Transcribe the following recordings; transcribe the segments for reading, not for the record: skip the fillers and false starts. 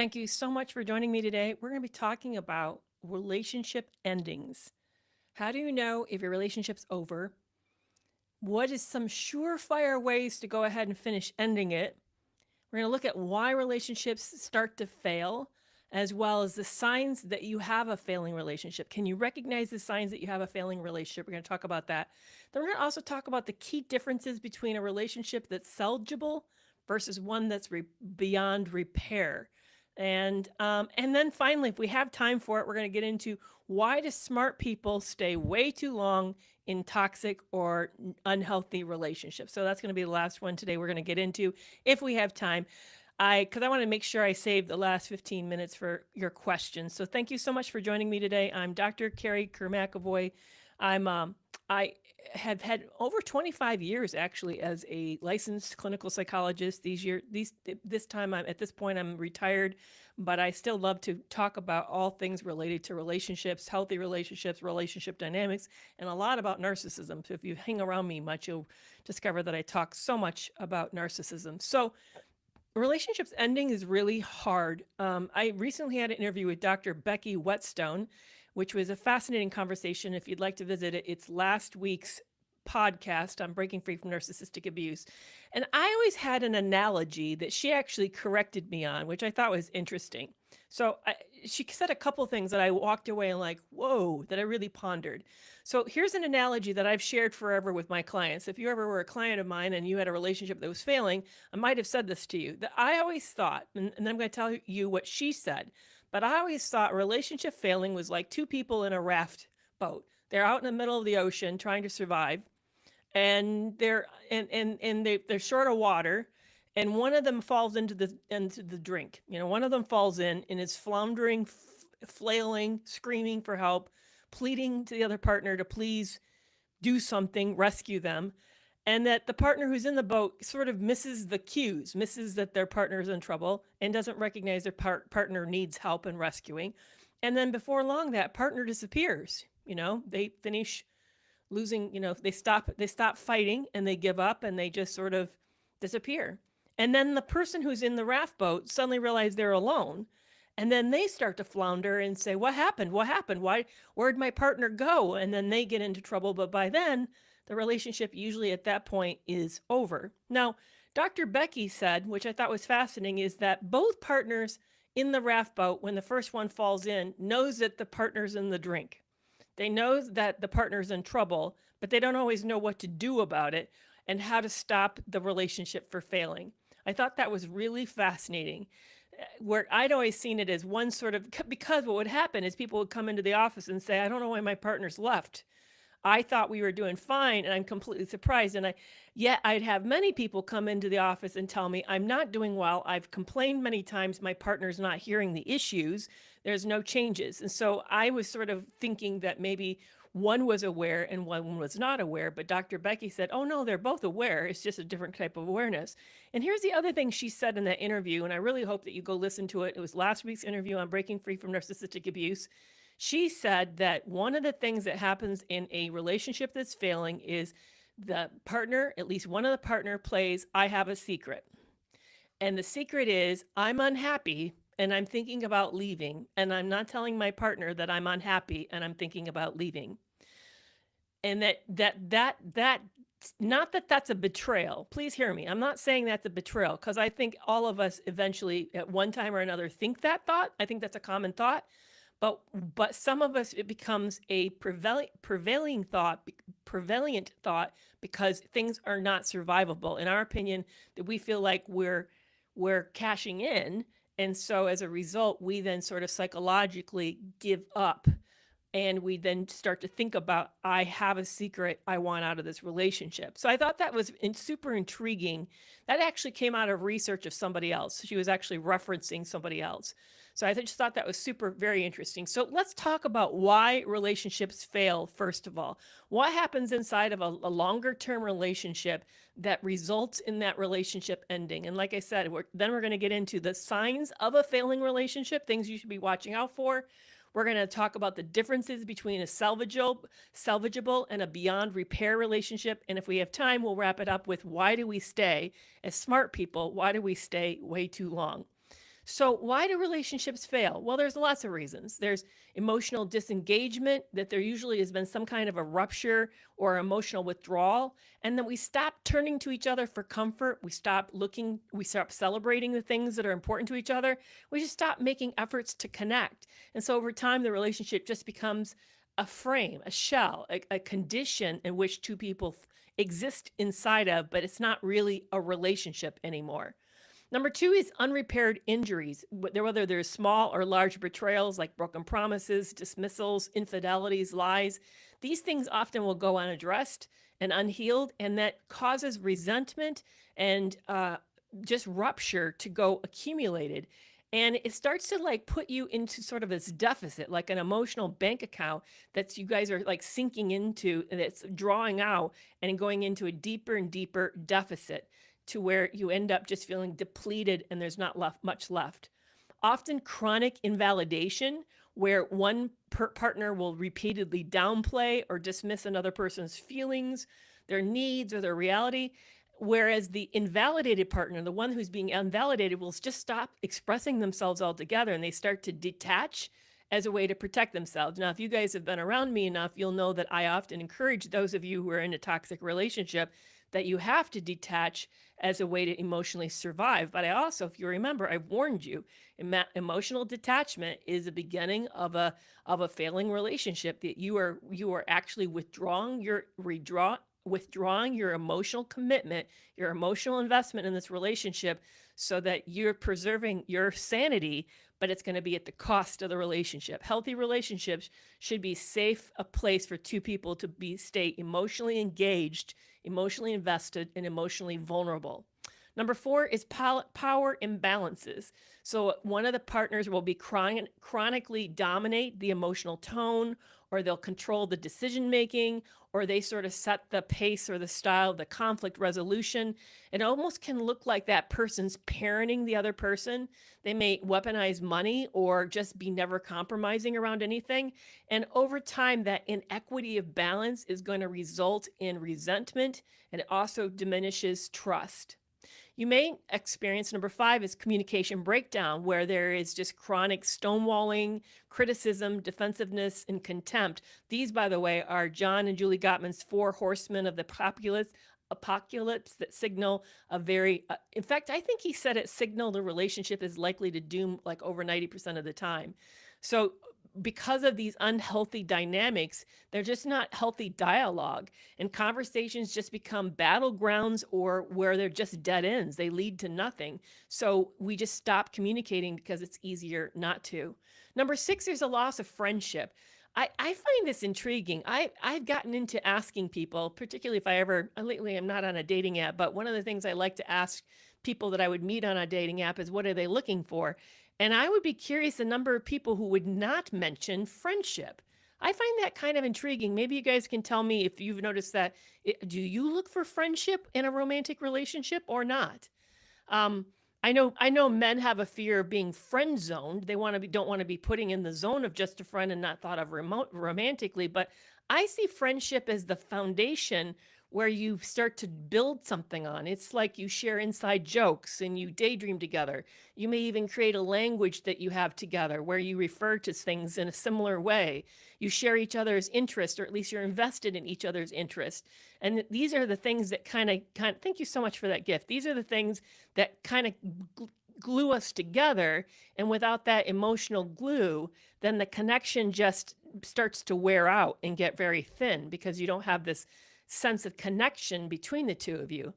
Thank you so much for joining me today. We're going to be talking about relationship endings. How do you know if your relationship's over? What is some surefire ways to go ahead and finish ending it? We're going to look at why relationships start to fail, as well as the signs that you have a failing relationship. Can you recognize the signs that you have a failing relationship? We're going to talk about that. Then we're going to also talk about the key differences between a relationship that's salvageable versus one that's beyond repair. And then finally, if we have time for it, we're going to get into why do smart people stay way too long in toxic or unhealthy relationships. So that's going to be the last one today we're going to get into if we have time. Because I want to make sure I save the last 15 minutes for your questions. So thank you so much for joining me today. I'm Dr. Kerry Kermakovoy. I have had over 25 years actually as a licensed clinical psychologist. This time at this point I'm retired, but I still love to talk about all things related to relationships, healthy relationships, relationship dynamics, and a lot about narcissism. So if you hang around me much, you'll discover that I talk so much about narcissism. So relationships ending is really hard. I recently had an interview with Dr. Becky Whetstone, which was a fascinating conversation. If you'd like to visit it, it's last week's podcast on breaking free from narcissistic abuse. And I always had an analogy that she actually corrected me on, which I thought was interesting. She said a couple things that I walked away and like, whoa, that I really pondered. So here's an analogy that I've shared forever with my clients. If you ever were a client of mine and you had a relationship that was failing, I might have said this to you, that I always thought, and then I'm going to tell you what she said, but I always thought relationship failing was like two people in a raft boat. They're out in the middle of the ocean trying to survive, and they're short of water, and one of them falls into the drink. One of them falls in and is floundering, flailing, screaming for help, pleading to the other partner to please do something, rescue them. And that the partner who's in the boat sort of misses the cues, misses that their partner is in trouble, and doesn't recognize their partner needs help and rescuing. And then before long, that partner disappears. They finish losing, they stop fighting and they give up and they just sort of disappear. And then the person who's in the raft boat suddenly realize they're alone. And then they start to flounder and say, what happened? What happened? Where'd my partner go? And then they get into trouble. But by then, the relationship usually at that point is over. Now, Dr. Becky said, which I thought was fascinating, is that both partners in the raft boat, when the first one falls in, knows that the partner's in the drink. They know that the partner's in trouble, but they don't always know what to do about it and how to stop the relationship from failing. I thought that was really fascinating. Where I'd always seen it as one sort of, because what would happen is people would come into the office and say, I don't know why my partner's left. I thought we were doing fine, and I'm completely surprised. Yet I'd have many people come into the office and tell me I'm not doing well. I've complained many times. My partner's not hearing the issues. There's no changes. And so I was sort of thinking that maybe one was aware and one was not aware. But Dr. Becky said, oh no, they're both aware. It's just a different type of awareness. And here's the other thing she said in that interview, and I really hope that you go listen to it. It was last week's interview on breaking free from narcissistic abuse. She said that one of the things that happens in a relationship that's failing is the partner, at least one of the partner, plays, I have a secret. And the secret is, I'm unhappy and I'm thinking about leaving. And I'm not telling my partner that I'm unhappy and I'm thinking about leaving. And not that that's a betrayal. Please hear me. I'm not saying that's a betrayal, because I think all of us eventually at one time or another think that thought. I think that's a common thought. But some of us, it becomes a prevalent thought because things are not survivable. In our opinion, that we feel like we're cashing in. And so as a result, we then sort of psychologically give up. And we then start to think about, I have a secret I want out of this relationship. So I thought that was super intriguing. That actually came out of research of somebody else. She was actually referencing somebody else. So I just thought that was very interesting. So let's talk about why relationships fail, first of all. What happens inside of a longer term relationship that results in that relationship ending? And like I said, then we're going to get into the signs of a failing relationship, things you should be watching out for. We're going to talk about the differences between a salvageable and a beyond repair relationship. And if we have time, we'll wrap it up with why do we stay as smart people? Why do we stay way too long? So, why do relationships fail? Well, there's lots of reasons. There's emotional disengagement, that there usually has been some kind of a rupture or emotional withdrawal, and then we stop turning to each other for comfort. We stop celebrating the things that are important to each other. We just stop making efforts to connect. And so, over time, the relationship just becomes a frame, a shell, a condition in which two people exist inside of, but it's not really a relationship anymore. Number two is unrepaired injuries, whether there's small or large betrayals like broken promises, dismissals, infidelities, lies. These things often will go unaddressed and unhealed, and that causes resentment and just rupture to go accumulated. And it starts to like put you into sort of this deficit, like an emotional bank account that you guys are like sinking into, and it's drawing out and going into a deeper and deeper deficit to where you end up just feeling depleted and there's not much left. Often chronic invalidation, where one partner will repeatedly downplay or dismiss another person's feelings, their needs, or their reality. Whereas the invalidated partner, the one who's being invalidated, will just stop expressing themselves altogether and they start to detach as a way to protect themselves. Now, if you guys have been around me enough, you'll know that I often encourage those of you who are in a toxic relationship that you have to detach as a way to emotionally survive. But I also, if you remember, I warned you, emotional detachment is the beginning of a failing relationship, that you are actually withdrawing your emotional commitment, your emotional investment in this relationship, so that you're preserving your sanity, but it's going to be at the cost of the relationship. Healthy relationships should be safe, a place for two people to stay emotionally engaged, emotionally invested, and emotionally vulnerable. Number four is power imbalances. So one of the partners will be chronically dominate the emotional tone, or they'll control the decision making, or they sort of set the pace or the style of the conflict resolution. It almost can look like that person's parenting the other person. They may weaponize money or just be never compromising around anything. And over time, that inequity of balance is going to result in resentment, and it also diminishes trust. You may experience number five is communication breakdown, where there is just chronic stonewalling, criticism, defensiveness, and contempt. These, by the way, are John and Julie Gottman's four horsemen of the apocalypse that signal a very, in fact, I think he said it signal the relationship is likely to doom like over 90% of the time. So because of these unhealthy dynamics, they're just not healthy dialogue, and conversations just become battlegrounds, or where they're just dead ends. They lead to nothing. So we just stop communicating because it's easier not to. Number six, there's a loss of friendship. I find this intriguing. I've gotten into asking people, particularly if lately I'm not on a dating app, but one of the things I like to ask people that I would meet on a dating app is, what are they looking for? And I would be curious the number of people who would not mention friendship. I find that kind of intriguing. Maybe you guys can tell me if you've noticed that. Do you look for friendship in a romantic relationship or not? I know men have a fear of being friend zoned. They don't want to be putting in the zone of just a friend and not thought of romantically. But I see friendship as the foundation where you start to build something on. It's like you share inside jokes and you daydream together. You may even create a language that you have together where you refer to things in a similar way. You share each other's interest, or at least you're invested in each other's interest. And these are the things that kind of, thank you so much for that gift. These are the things that kind of glue us together. And without that emotional glue, then the connection just starts to wear out and get very thin, because you don't have this sense of connection between the two of you,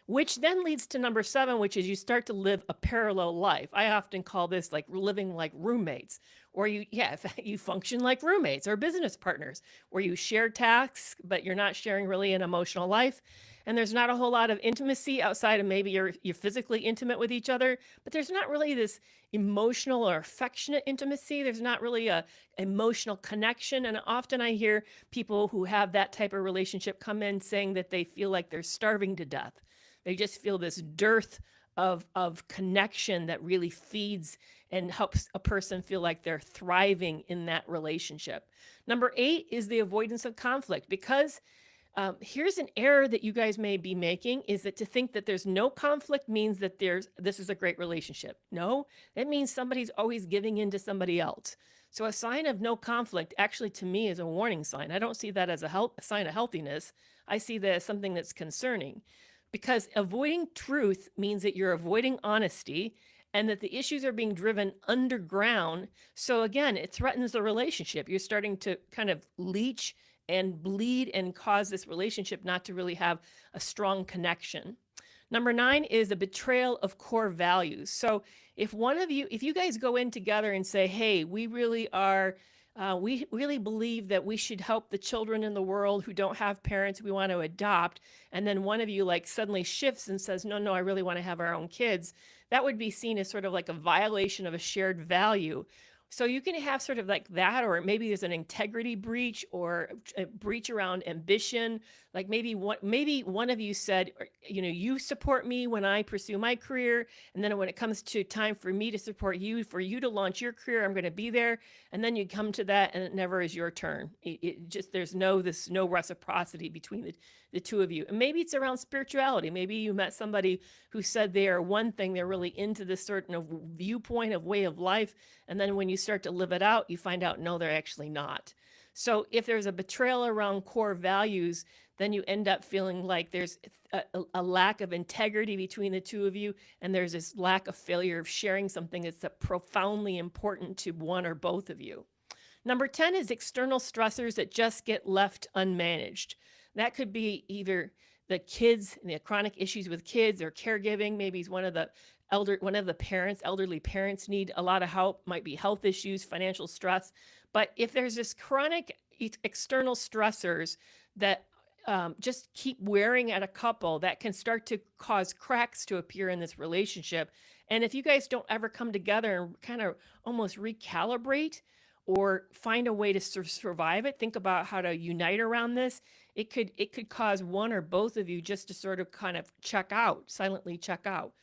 which then leads to number seven, which is you start to live a parallel life. I often call this like living like roommates, or you function like roommates or business partners, where you share tasks, but you're not sharing really an emotional life. And there's not a whole lot of intimacy outside of maybe you're physically intimate with each other, but there's not really this emotional or affectionate intimacy. There's not really a emotional connection. And often I hear people who have that type of relationship come in saying that they feel like they're starving to death. They just feel this dearth of connection that really feeds and helps a person feel like they're thriving in that relationship. Number eight is the avoidance of conflict, because Here's an error that you guys may be making is that to think that there's no conflict means that this is a great relationship. No, that means somebody's always giving in to somebody else. So a sign of no conflict actually to me is a warning sign. I don't see that as a sign of healthiness. I see that as something that's concerning because avoiding truth means that you're avoiding honesty and that the issues are being driven underground. So again, it threatens the relationship. You're starting to kind of leach and bleed and cause this relationship not to really have a strong connection. Number 9 is a betrayal of core values. So if you guys go in together and say, hey, we really believe that we should help the children in the world who don't have parents we want to adopt, and then one of you like suddenly shifts and says, no, no, I really want to have our own kids, that would be seen as sort of like a violation of a shared value. So you can have sort of like that, or maybe there's an integrity breach or a breach around ambition. Like maybe one of you said, you support me when I pursue my career, and then when it comes to time for me to support you, for you to launch your career, I'm going to be there. And then you come to that, and it never is your turn. It just there's no reciprocity between the two of you. And maybe it's around spirituality. Maybe you met somebody who said they are one thing, they're really into this certain of viewpoint of way of life, and then when you start to live it out, you find out no, they're actually not. So if there's a betrayal around core values, then you end up feeling like there's a lack of integrity between the two of you, and there's this lack of failure of sharing something that's profoundly important to one or both of you. Number 10 is external stressors that just get left unmanaged. That could be either the kids, the chronic issues with kids, or caregiving. Maybe one of the elderly parents need a lot of help, might be health issues, financial stress. But if there's this chronic external stressors that just keep wearing at a couple, that can start to cause cracks to appear in this relationship. And if you guys don't ever come together and kind of almost recalibrate or find a way to survive it, think about how to unite around this, it could cause one or both of you just to sort of kind of silently check out.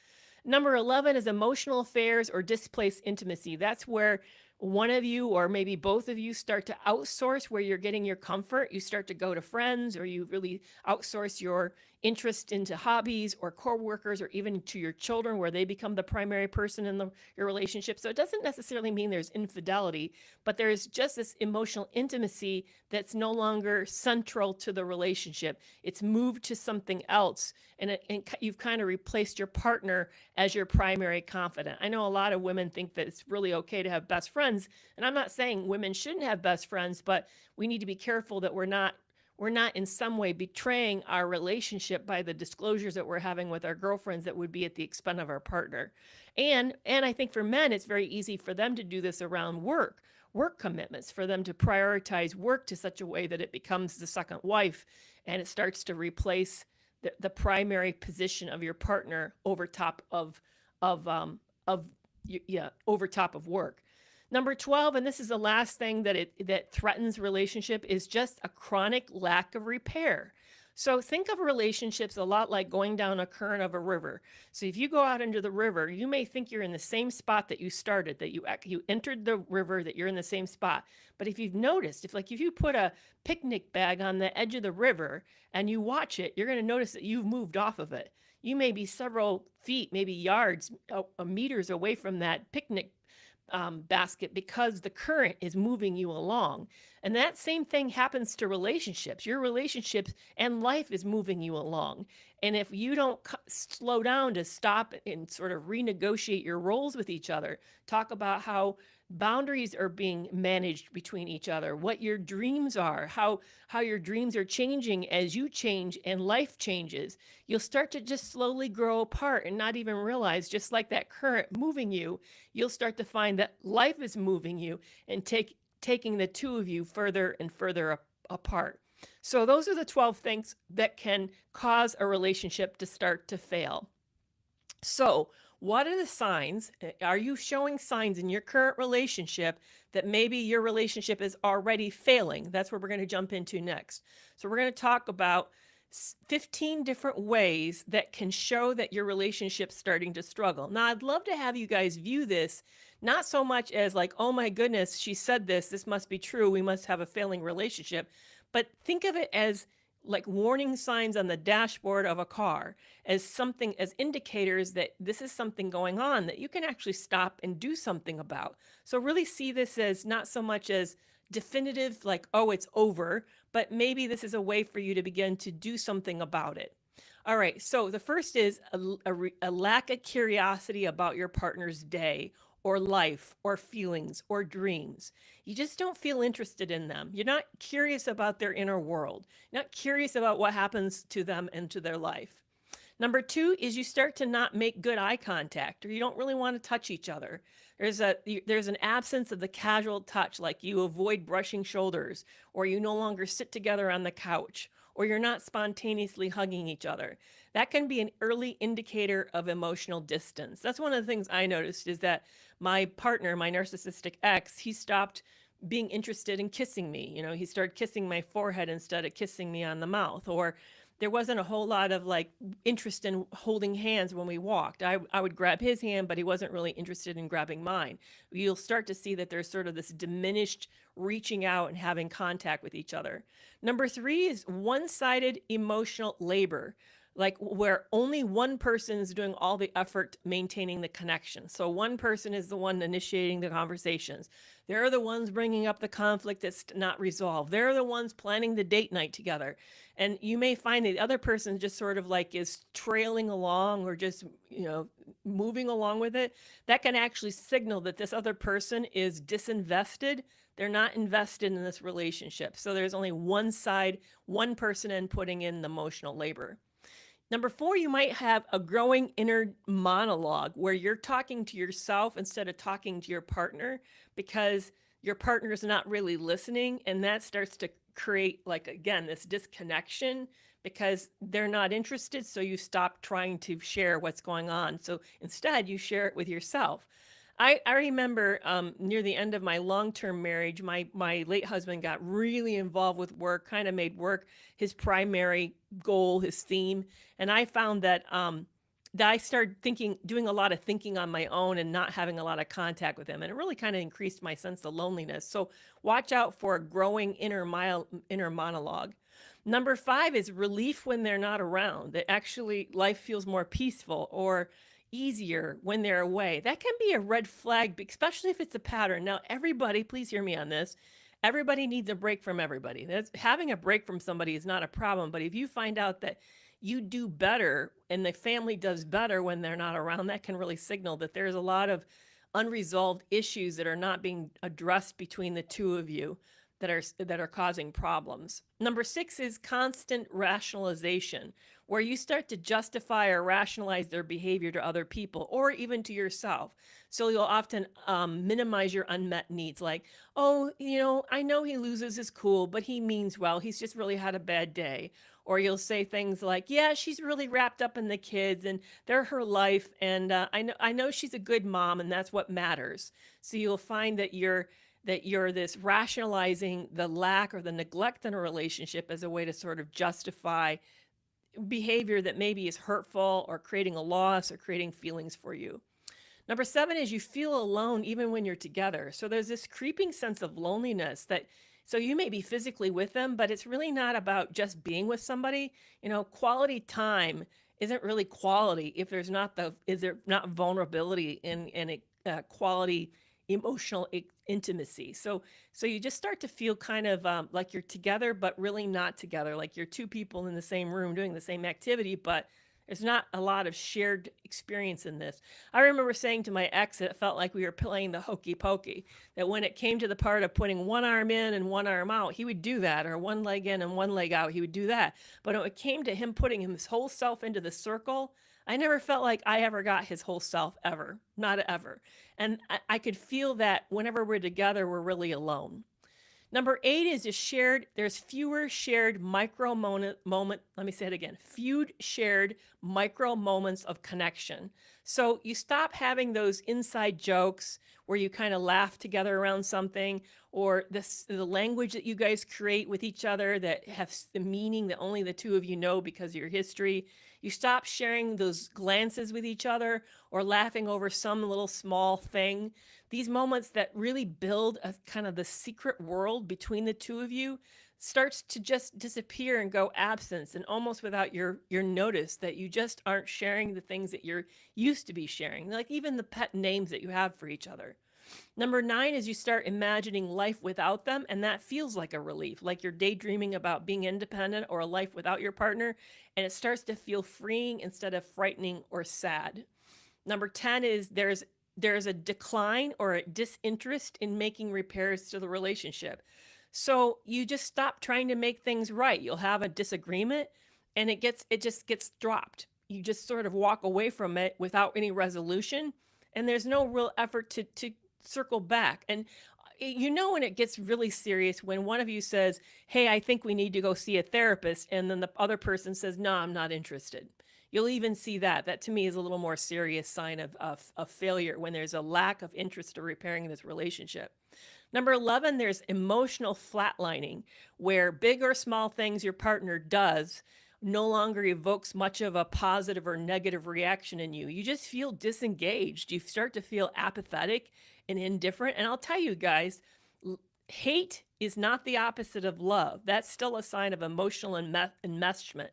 Number 11 is emotional affairs or displaced intimacy. That's where one of you or maybe both of you start to outsource where you're getting your comfort. You start to go to friends, or you really outsource your interest into hobbies or coworkers, or even to your children, where they become the primary person in your relationship. So it doesn't necessarily mean there's infidelity, but there's just this emotional intimacy that's no longer central to the relationship. It's moved to something else, and you've kind of replaced your partner as your primary confidant. I know a lot of women think that it's really okay to have best friends, and I'm not saying women shouldn't have best friends, but we need to be careful that we're not in some way betraying our relationship by the disclosures that we're having with our girlfriends that would be at the expense of our partner. And I think for men, it's very easy for them to do this around work commitments, for them to prioritize work to such a way that it becomes the second wife, and it starts to replace the primary position of your partner over top of work. Number 12, and this is the last thing that threatens relationship, is just a chronic lack of repair. So think of relationships a lot like going down a current of a river. So if you go out into the river, you may think you're in the same spot that you started, that you entered the river, that you're in the same spot. But if you've noticed, if you put a picnic bag on the edge of the river and you watch it, you're going to notice that you've moved off of it. You may be several feet, maybe yards, meters away from that picnic basket because the current is moving you along. And that same thing happens to relationships. Your relationships and life is moving you along. And if you don't slow down to stop and sort of renegotiate your roles with each other, talk about how boundaries are being managed between each other, what your dreams are, how your dreams are changing as you change and life changes, you'll start to just slowly grow apart and not even realize, just like that current moving you, you'll start to find that life is moving you and taking the two of you further and further apart. So those are the 12 things that can cause a relationship to start to fail. So what are the signs? Are you showing signs in your current relationship that maybe your relationship is already failing? That's where we're going to jump into next. So we're going to talk about 15 different ways that can show that your relationship's starting to struggle. Now, I'd love to have you guys view this not so much as like, oh my goodness, she said this must be true, we must have a failing relationship. But think of it as like warning signs on the dashboard of a car as something, as indicators that this is something going on that you can actually stop and do something about. So really see this as not so much as definitive, like, oh, it's over, but maybe this is a way for you to begin to do something about it. All right. So the first is a lack of curiosity about your partner's day or life or feelings or dreams. You just don't feel interested in them. You're not curious about their inner world. You're not curious about what happens to them and to their life. Number two is you start to not make good eye contact, or you don't really want to touch each other. There's an absence of the casual touch, like you avoid brushing shoulders, or you no longer sit together on the couch, or you're not spontaneously hugging each other. That can be an early indicator of emotional distance. That's one of the things I noticed, is that my partner, my narcissistic ex, he stopped being interested in kissing me. You know, he started kissing my forehead instead of kissing me on the mouth, or there wasn't a whole lot of like interest in holding hands when we walked. I would grab his hand, but he wasn't really interested in grabbing mine. You'll start to see that there's sort of this diminished reaching out and having contact with each other. Number three is one-sided emotional labor, like where only one person is doing all the effort maintaining the connection. So one person is the one initiating the conversations. They're the ones bringing up the conflict that's not resolved. They're the ones planning the date night together. And you may find that the other person just sort of like is trailing along, or just, moving along with it. That can actually signal that this other person is disinvested. They're not invested in this relationship. So there's only one side, one person in putting in the emotional labor. Number four, you might have a growing inner monologue where you're talking to yourself instead of talking to your partner, because your partner is not really listening. And that starts to create, like, again, this disconnection because they're not interested. So you stop trying to share what's going on. So instead, you share it with yourself. I remember near the end of my long-term marriage, my late husband got really involved with work, kind of made work his primary goal, his theme. And I found that that I started doing a lot of thinking on my own and not having a lot of contact with him. And it really kind of increased my sense of loneliness. So watch out for a growing inner monologue. Number five is relief when they're not around. That actually life feels more peaceful or easier when they're away. That can be a red flag, especially if it's a pattern. Now, everybody, please hear me on this. Everybody needs a break from everybody. Having a break from somebody is not a problem. But if you find out that you do better and the family does better when they're not around, that can really signal that there's a lot of unresolved issues that are not being addressed between the two of you that are causing problems. Number six is constant rationalization, where you start to justify or rationalize their behavior to other people or even to yourself. So you'll often minimize your unmet needs, like, oh, I know he loses his cool, but he means well. He's just really had a bad day. Or you'll say things like, yeah, she's really wrapped up in the kids and they're her life. And I know she's a good mom and that's what matters. So you'll find that you're this rationalizing the lack or the neglect in a relationship as a way to sort of justify behavior that maybe is hurtful or creating a loss or creating feelings for you. Number seven is you feel alone even when you're together. So there's this creeping sense of loneliness so you may be physically with them, but it's really not about just being with somebody. Quality time isn't really quality if there's not vulnerability in a quality emotional intimacy. So you just start to feel kind of like you're together, but really not together. Like you're two people in the same room doing the same activity, but there's not a lot of shared experience in this. I remember saying to my ex, it felt like we were playing the hokey pokey, that when it came to the part of putting one arm in and one arm out, he would do that, or one leg in and one leg out, he would do that. But when it came to him putting his whole self into the circle, I never felt like I ever got his whole self ever, not ever. And I could feel that whenever we're together, we're really alone. Number eight is there's fewer shared micro moment, let me say it again, few shared micro moments of connection. So you stop having those inside jokes where you kind of laugh together around something, or the language that you guys create with each other that has the meaning that only the two of you know because of your history. You stop sharing those glances with each other or laughing over some little small thing. These moments that really build a kind of the secret world between the two of you, starts to just disappear and go absence, and almost without your notice, that you just aren't sharing the things that you're used to be sharing, like even the pet names that you have for each other. Number 9 is you start imagining life without them, and that feels like a relief, like you're daydreaming about being independent or a life without your partner, and it starts to feel freeing instead of frightening or sad. Number 10 is there's a decline or a disinterest in making repairs to the relationship. So you just stop trying to make things right. You'll have a disagreement and it just gets dropped. You just sort of walk away from it without any resolution, and there's no real effort to circle back. And you know when it gets really serious when one of you says, "Hey, I think we need to go see a therapist," and then the other person says, "No, I'm not interested." You'll even see that. That to me is a little more serious sign of failure, when there's a lack of interest in repairing this relationship. Number 11, there's emotional flatlining, where big or small things your partner does no longer evokes much of a positive or negative reaction in you. You just feel disengaged. You start to feel apathetic and indifferent. And I'll tell you guys, hate is not the opposite of love. That's still a sign of emotional enmeshment.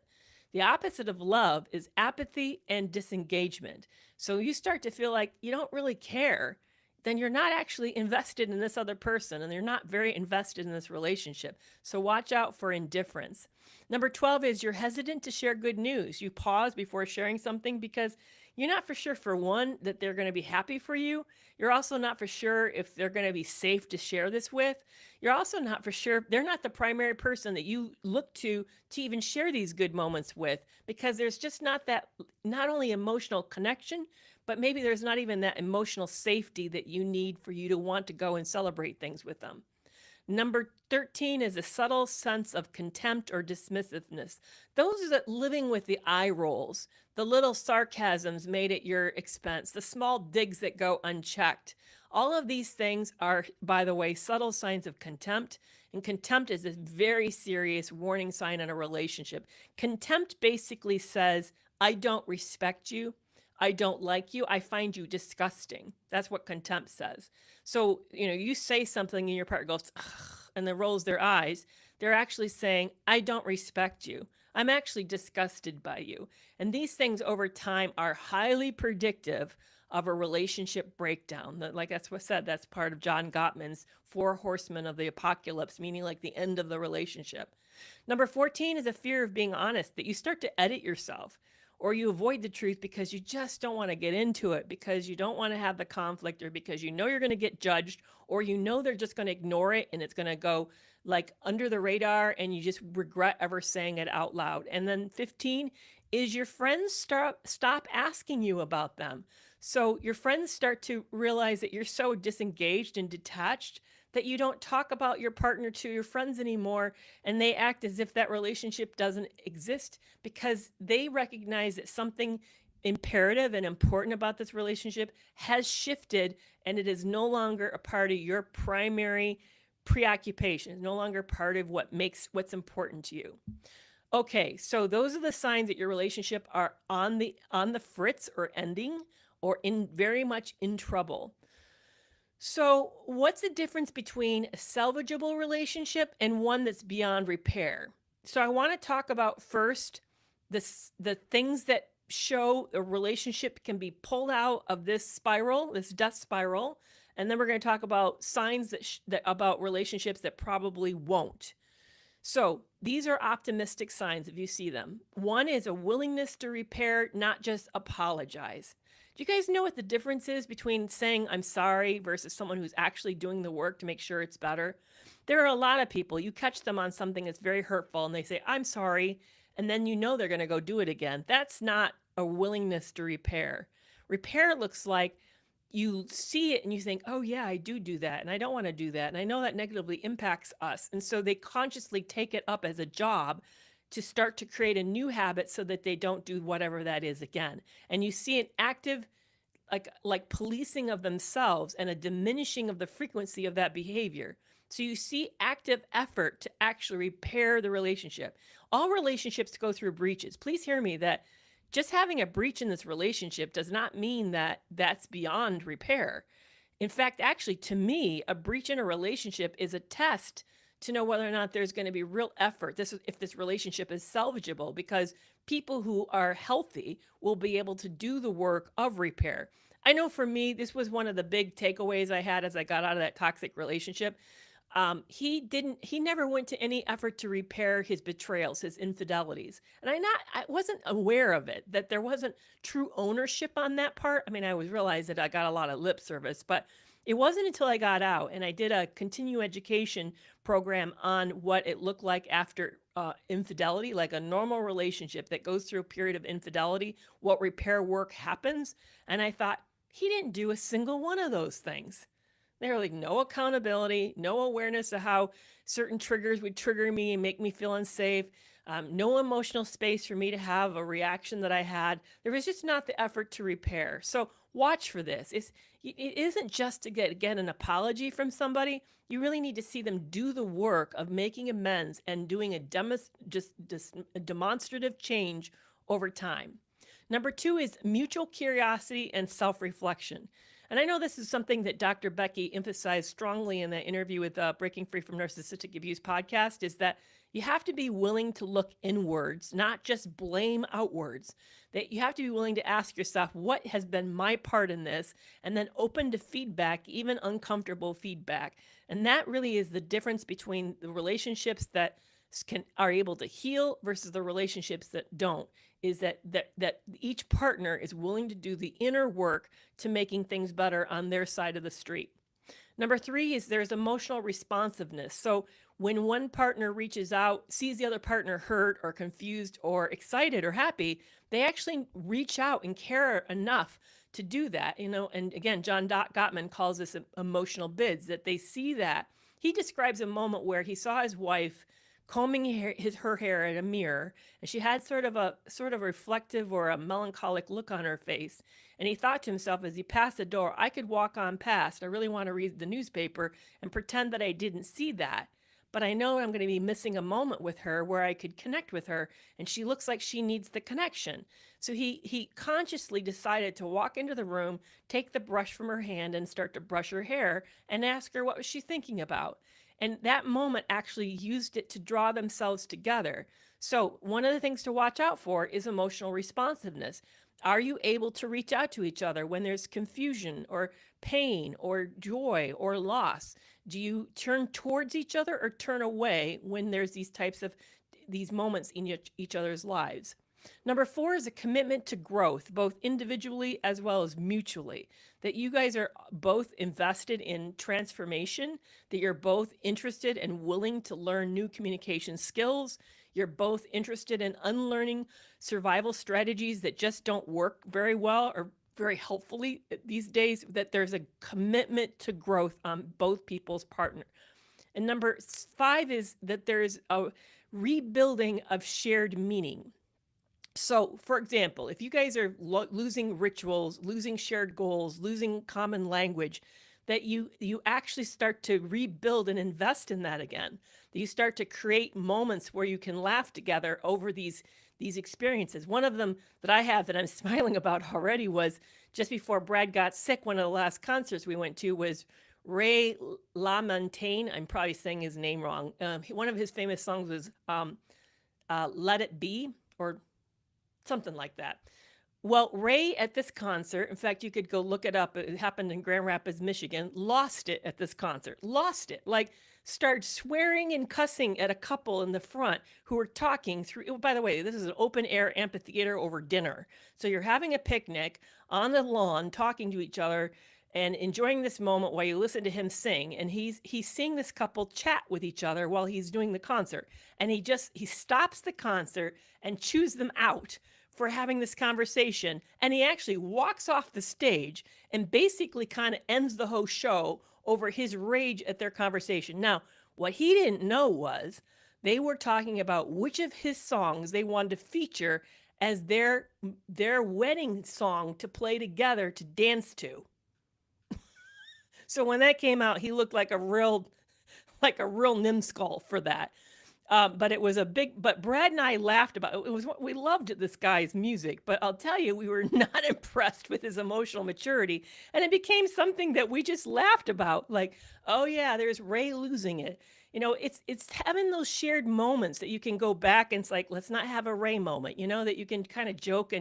The opposite of love is apathy and disengagement. So you start to feel like you don't really care, then you're not actually invested in this other person, and you're not very invested in this relationship. So watch out for indifference. Number 12 is you're hesitant to share good news. You pause before sharing something because you're not for sure, for one, that they're going to be happy for you. You're also not for sure if they're going to be safe to share this with. You're also not for sure they're not the primary person that you look to even share these good moments with, because there's just not that, not only emotional connection, but maybe there's not even that emotional safety that you need for you to want to go and celebrate things with them. Number 13 is a subtle sense of contempt or dismissiveness. Those are living with the eye rolls, the little sarcasms made at your expense, the small digs that go unchecked. All of these things are, by the way, subtle signs of contempt. And contempt is a very serious warning sign in a relationship. Contempt basically says, I don't respect you. I don't like you. I find you disgusting. That's what contempt says. So, you say something and your partner goes, "Ugh," and then rolls their eyes. They're actually saying, I don't respect you. I'm actually disgusted by you. And these things over time are highly predictive of a relationship breakdown. Like that's what said, that's part of John Gottman's 4 horsemen of the apocalypse, meaning like the end of the relationship. Number 14 is a fear of being honest, that you start to edit yourself, or you avoid the truth because you just don't want to get into it, because you don't want to have the conflict, or because you know you're going to get judged, or you know they're just going to ignore it and it's going to go like under the radar and you just regret ever saying it out loud. And then 15 is your friends stop asking you about them. So your friends start to realize that you're so disengaged and detached that you don't talk about your partner to your friends anymore, and they act as if that relationship doesn't exist, because they recognize that something imperative and important about this relationship has shifted, and it is no longer a part of your primary preoccupation. It's no longer part of what's important to you. Okay, so those are the signs that your relationship are on the fritz or ending, or in very much in trouble. So, what's the difference between a salvageable relationship and one that's beyond repair? So, I want to talk about first the things that show a relationship can be pulled out of this spiral, this death spiral, and then we're going to talk about signs that about relationships that probably won't. So, these are optimistic signs if you see them. One is a willingness to repair, not just apologize. Do you guys know what the difference is between saying I'm sorry versus someone who's actually doing the work to make sure it's better? There are a lot of people, you catch them on something that's very hurtful and they say, I'm sorry, and then you know they're going to go do it again. That's not a willingness to repair. Repair looks like you see it and you think, oh yeah, I do that, and I don't want to do that, and I know that negatively impacts us. And so they consciously take it up as a job to start to create a new habit so that they don't do whatever that is again. And you see an active like policing of themselves and a diminishing of the frequency of that behavior. So you see active effort to actually repair the relationship. All relationships go through breaches. Please hear me, that just having a breach in this relationship does not mean that that's beyond repair. In fact, actually, to me, a breach in a relationship is a test to know whether or not there's going to be real effort. If this relationship is salvageable, because people who are healthy will be able to do the work of repair. I know for me, this was one of the big takeaways I had as I got out of that toxic relationship. He never went to any effort to repair his betrayals, his infidelities. And I wasn't aware of it, that there wasn't true ownership on that part. I mean, I was realized that I got a lot of lip service, but it wasn't until I got out and I did a continuing education program on what it looked like after infidelity, like a normal relationship that goes through a period of infidelity, what repair work happens. And I thought, he didn't do a single one of those things. They were like, no accountability, no awareness of how certain triggers would trigger me and make me feel unsafe, no emotional space for me to have a reaction that I had. There was just not the effort to repair. So watch for this. It isn't just to get, again, an apology from somebody. You really need to see them do the work of making amends and doing a demonstrative change over time. Number 2 is mutual curiosity and self-reflection. And I know this is something that Dr. Becky emphasized strongly in the interview with Breaking Free from Narcissistic Abuse podcast, is that you have to be willing to look inwards, not just blame outwards. That you have to be willing to ask yourself, what has been my part in this? And then open to feedback, even uncomfortable feedback. And that really is the difference between the relationships that are able to heal versus the relationships that don't, is that each partner is willing to do the inner work to making things better on their side of the street. Number 3 is there's emotional responsiveness. So when one partner reaches out, sees the other partner hurt or confused or excited or happy, they actually reach out and care enough to do that. And again, John Gottman calls this emotional bids, that they see that. He describes a moment where he saw his wife combing her hair in a mirror, and she had sort of a reflective or a melancholic look on her face. And he thought to himself as he passed the door, I could walk on past. I really want to read the newspaper and pretend that I didn't see that. But I know I'm going to be missing a moment with her where I could connect with her, and she looks like she needs the connection. So he consciously decided to walk into the room, take the brush from her hand, and start to brush her hair and ask her what was she thinking about. And that moment actually used it to draw themselves together. So one of the things to watch out for is emotional responsiveness. Are you able to reach out to each other when there's confusion or pain or joy or loss? Do you turn towards each other or turn away when there's these moments in each other's lives? Number 4 is a commitment to growth, both individually as well as mutually. That you guys are both invested in transformation, that you're both interested and willing to learn new communication skills. You're both interested in unlearning survival strategies that just don't work very well or very helpfully these days, that there's a commitment to growth on both people's partner. And number 5 is that there's a rebuilding of shared meaning. So, for example, if you guys are losing rituals, losing shared goals, losing common language, that you actually start to rebuild and invest in that again. That you start to create moments where you can laugh together over these experiences. One of them that I have that I'm smiling about already was just before Brad got sick. One of the last concerts we went to was Ray LaMontagne. I'm probably saying his name wrong. One of his famous songs was Let It Be, or something like that. Well, Ray at this concert, in fact, you could go look it up. It happened in Grand Rapids, Michigan, lost it at this concert. Lost it. Like, started swearing and cussing at a couple in the front who were talking through. Oh, by the way, this is an open air amphitheater over dinner. So you're having a picnic on the lawn, talking to each other and enjoying this moment while you listen to him sing. And he's seeing this couple chat with each other while he's doing the concert. And he stops the concert and chews them out for having this conversation. And he actually walks off the stage and basically kind of ends the whole show over his rage at their conversation. Now, what he didn't know was they were talking about which of his songs they wanted to feature as their wedding song to play together to dance to. So when that came out, he looked like a real numbskull for that. But it was but Brad and I laughed about it. We loved this guy's music, but I'll tell you, we were not impressed with his emotional maturity. And it became something that we just laughed about. Like, oh yeah, there's Ray losing it. It's having those shared moments that you can go back and it's like, let's not have a Ray moment, that you can kind of joke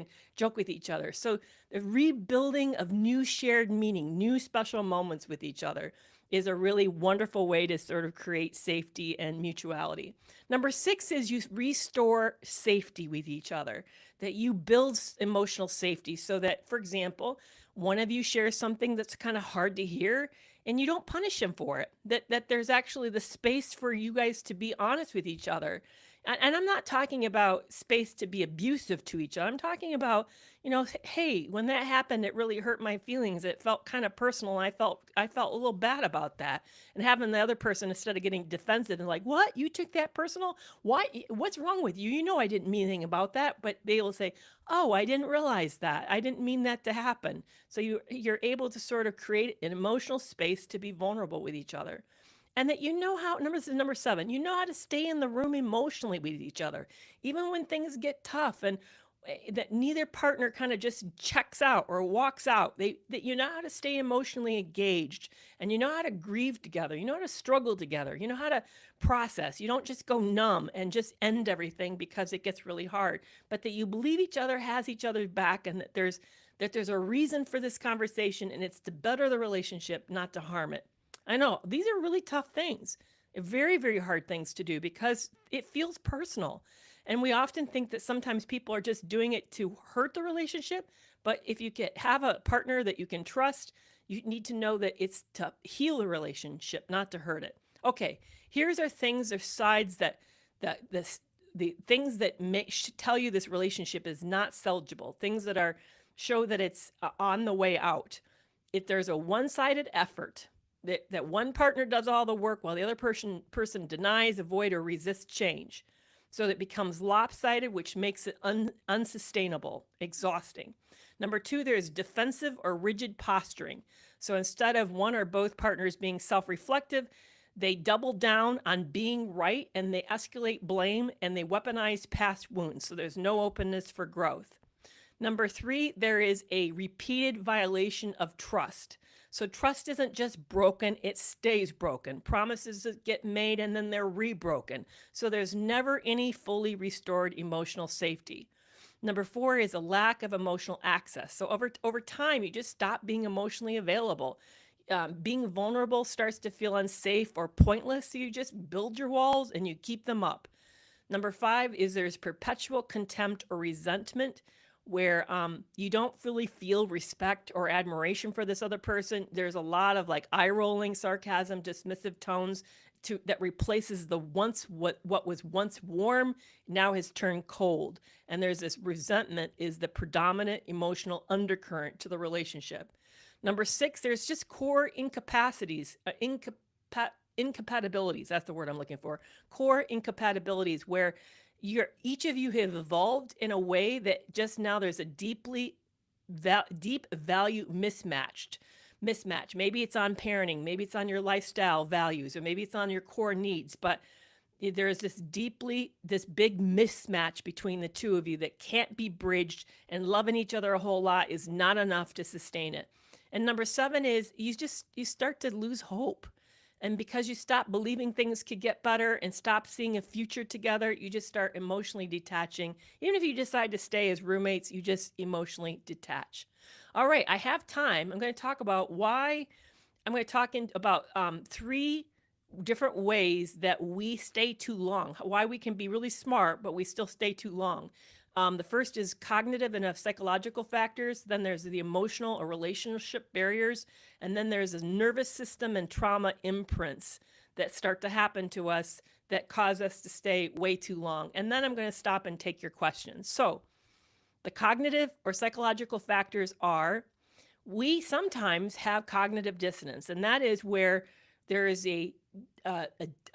with each other. So the rebuilding of new shared meaning, new special moments with each other is a really wonderful way to sort of create safety and mutuality. Number 6 is you restore safety with each other, that you build emotional safety so that, for example, one of you shares something that's kind of hard to hear and you don't punish him for it. That there's actually the space for you guys to be honest with each other. And I'm not talking about space to be abusive to each other. I'm talking about, hey, when that happened, it really hurt my feelings. It felt kind of personal. And I felt a little bad about that. And having the other person, instead of getting defensive and like, what? You took that personal? Why? What's wrong with you? You know I didn't mean anything about that. But they will say, oh, I didn't realize that. I didn't mean that to happen. So you're able to sort of create an emotional space to be vulnerable with each other. And that how, number 7, you know how to stay in the room emotionally with each other, even when things get tough, and that neither partner kind of just checks out or walks out. That you know how to stay emotionally engaged, and you know how to grieve together. You know how to struggle together. You know how to process. You don't just go numb and just end everything because it gets really hard, but that you believe each other has each other's back, and that there's a reason for this conversation, and it's to better the relationship, not to harm it. I know these are really tough things, very, very hard things to do because it feels personal. And we often think that sometimes people are just doing it to hurt the relationship. But if you have a partner that you can trust, you need to know that it's to heal the relationship, not to hurt it. Okay, here's our things or sides the things that should tell you this relationship is not salvageable, things that show that it's on the way out. If there's a one-sided effort, that one partner does all the work while the other person denies, avoid, or resists change. So that it becomes lopsided, which makes it unsustainable, exhausting. Number 2, there's defensive or rigid posturing. So instead of one or both partners being self-reflective, they double down on being right, and they escalate blame, and they weaponize past wounds. So there's no openness for growth. Number 3, there is a repeated violation of trust. So trust isn't just broken, it stays broken. Promises that get made and then they're rebroken. So there's never any fully restored emotional safety. Number 4 is a lack of emotional access. So over time, you just stop being emotionally available. Being vulnerable starts to feel unsafe or pointless. So you just build your walls and you keep them up. Number 5 is there's perpetual contempt or resentment, where you don't really feel respect or admiration for this other person. There's a lot of like eye rolling, sarcasm, dismissive tones that replaces what was once warm now has turned cold. And there's this resentment is the predominant emotional undercurrent to the relationship. Number 6, there's just core incapacities, incompatibilities. That's the word I'm looking for. Core incompatibilities where each of you have evolved in a way that just now there's a deep value mismatch. Maybe it's on parenting, maybe it's on your lifestyle values, or maybe it's on your core needs, but there's this big mismatch between the two of you that can't be bridged, and loving each other a whole lot is not enough to sustain it. And number 7 is you start to lose hope. And because you stop believing things could get better and stop seeing a future together, you just start emotionally detaching. Even if you decide to stay as roommates, you just emotionally detach. All right, I have time. I'm going to talk about about 3 different ways that we stay too long, why we can be really smart, but we still stay too long. The first is cognitive and psychological factors. Then there's the emotional or relationship barriers. And then there's a nervous system and trauma imprints that start to happen to us that cause us to stay way too long. And then I'm going to stop and take your questions. So the cognitive or psychological factors are, we sometimes have cognitive dissonance. And that is where there is a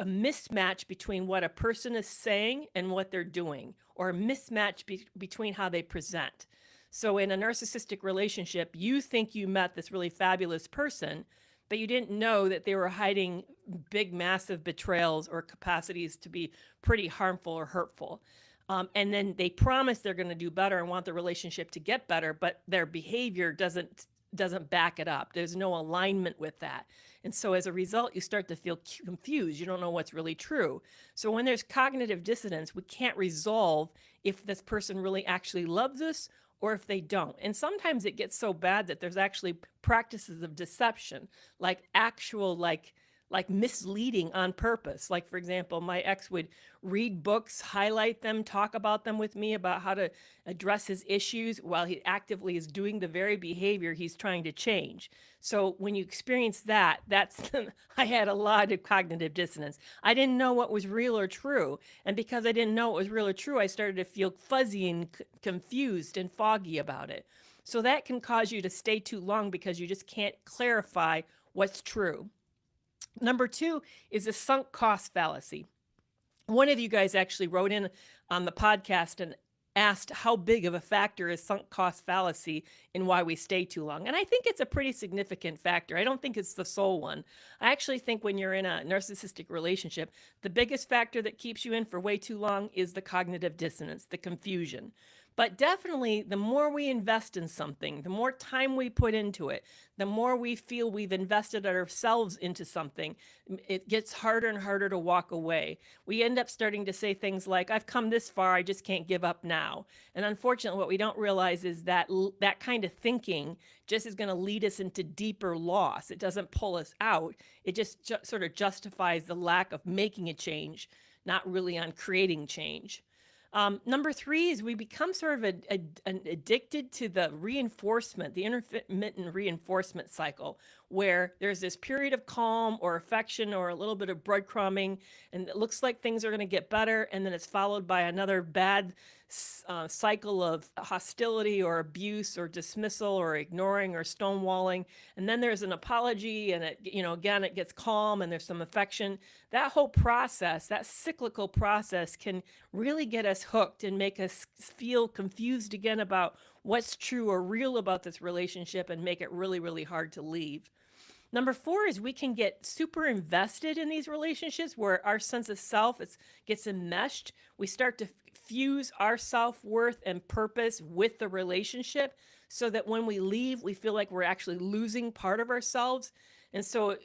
mismatch between what a person is saying and what they're doing, or a mismatch between how they present. So in a narcissistic relationship, you think you met this really fabulous person, but you didn't know that they were hiding big, massive betrayals or capacities to be pretty harmful or hurtful. And then they promise they're going to do better and want the relationship to get better, but their behavior doesn't doesn't back it up. There's no alignment with that. And so as a result, you start to feel confused. You don't know what's really true. So when there's cognitive dissonance, we can't resolve if this person really actually loves us or if they don't. And sometimes it gets so bad that there's actually practices of deception, like actual like misleading on purpose. Like, for example, my ex would read books, highlight them, talk about them with me about how to address his issues while he actively is doing the very behavior he's trying to change. So when you experience that, that's I had a lot of cognitive dissonance. I didn't know what was real or true. And because I didn't know what was real or true, I started to feel fuzzy and confused and foggy about it. So that can cause you to stay too long because you just can't clarify what's true. Number two is a sunk cost fallacy. One of you guys actually wrote in on the podcast and asked how big of a factor is sunk cost fallacy in why we stay too long. And I think it's a pretty significant factor. I don't think it's the sole one. I actually think when you're in a narcissistic relationship, the biggest factor that keeps you in for way too long is the cognitive dissonance, the confusion. But definitely, the more we invest in something, the more time we put into it, the more we feel we've invested ourselves into something, it gets harder and harder to walk away. We end up starting to say things like, I've come this far, I just can't give up now. And unfortunately, what we don't realize is that that kind of thinking just is going to lead us into deeper loss. It doesn't pull us out. It just sort of justifies the lack of making a change, not really on creating change. Number three is we become sort of addicted to the reinforcement, the intermittent reinforcement cycle, where there's this period of calm or affection or a little bit of breadcrumbing, and it looks like things are going to get better, and then it's followed by another bad cycle of hostility or abuse or dismissal or ignoring or stonewalling, and then there's an apology, and again it gets calm and there's some affection. That whole process, that cyclical process, can really get us hooked and make us feel confused again about what's true or real about this relationship and make it really, really hard to leave. Number four is we can get super invested in these relationships where our sense of self gets enmeshed. We start to fuse our self-worth and purpose with the relationship so that when we leave, we feel like we're actually losing part of ourselves. And so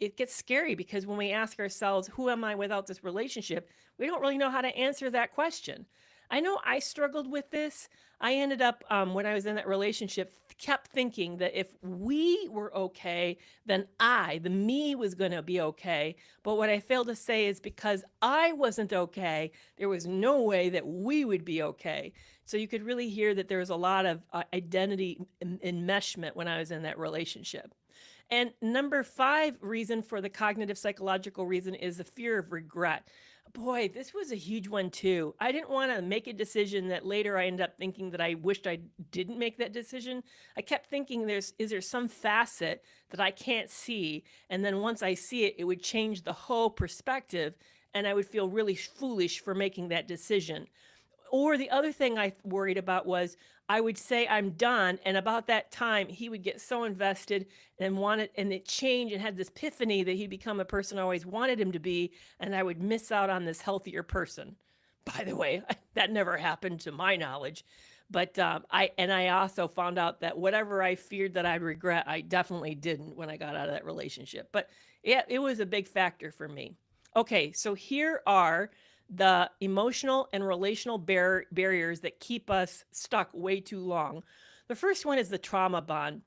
it gets scary because when we ask ourselves, who am I without this relationship? We don't really know how to answer that question. I know I struggled with this. I ended up, when I was in that relationship, kept thinking that if we were okay, then the me, was going to be okay. But what I failed to say is because I wasn't okay, there was no way that we would be okay. So you could really hear that there was a lot of identity enmeshment when I was in that relationship. And number five reason for the cognitive psychological reason is the fear of regret. Boy, this was a huge one too. I didn't want to make a decision that later I ended up thinking that I wished I didn't make that decision. I kept thinking is there some facet that I can't see? And then once I see it, it would change the whole perspective and I would feel really foolish for making that decision. Or the other thing I worried about was I would say I'm done, and about that time he would get so invested and it changed and had this epiphany that he'd become a person I always wanted him to be, and I would miss out on this healthier person. By the way, that never happened to my knowledge. But I also found out that whatever I feared that I'd regret, I definitely didn't when I got out of that relationship. But yeah, it was a big factor for me. Okay, so here are the emotional and relational barriers that keep us stuck way too long. The first one is the trauma bond.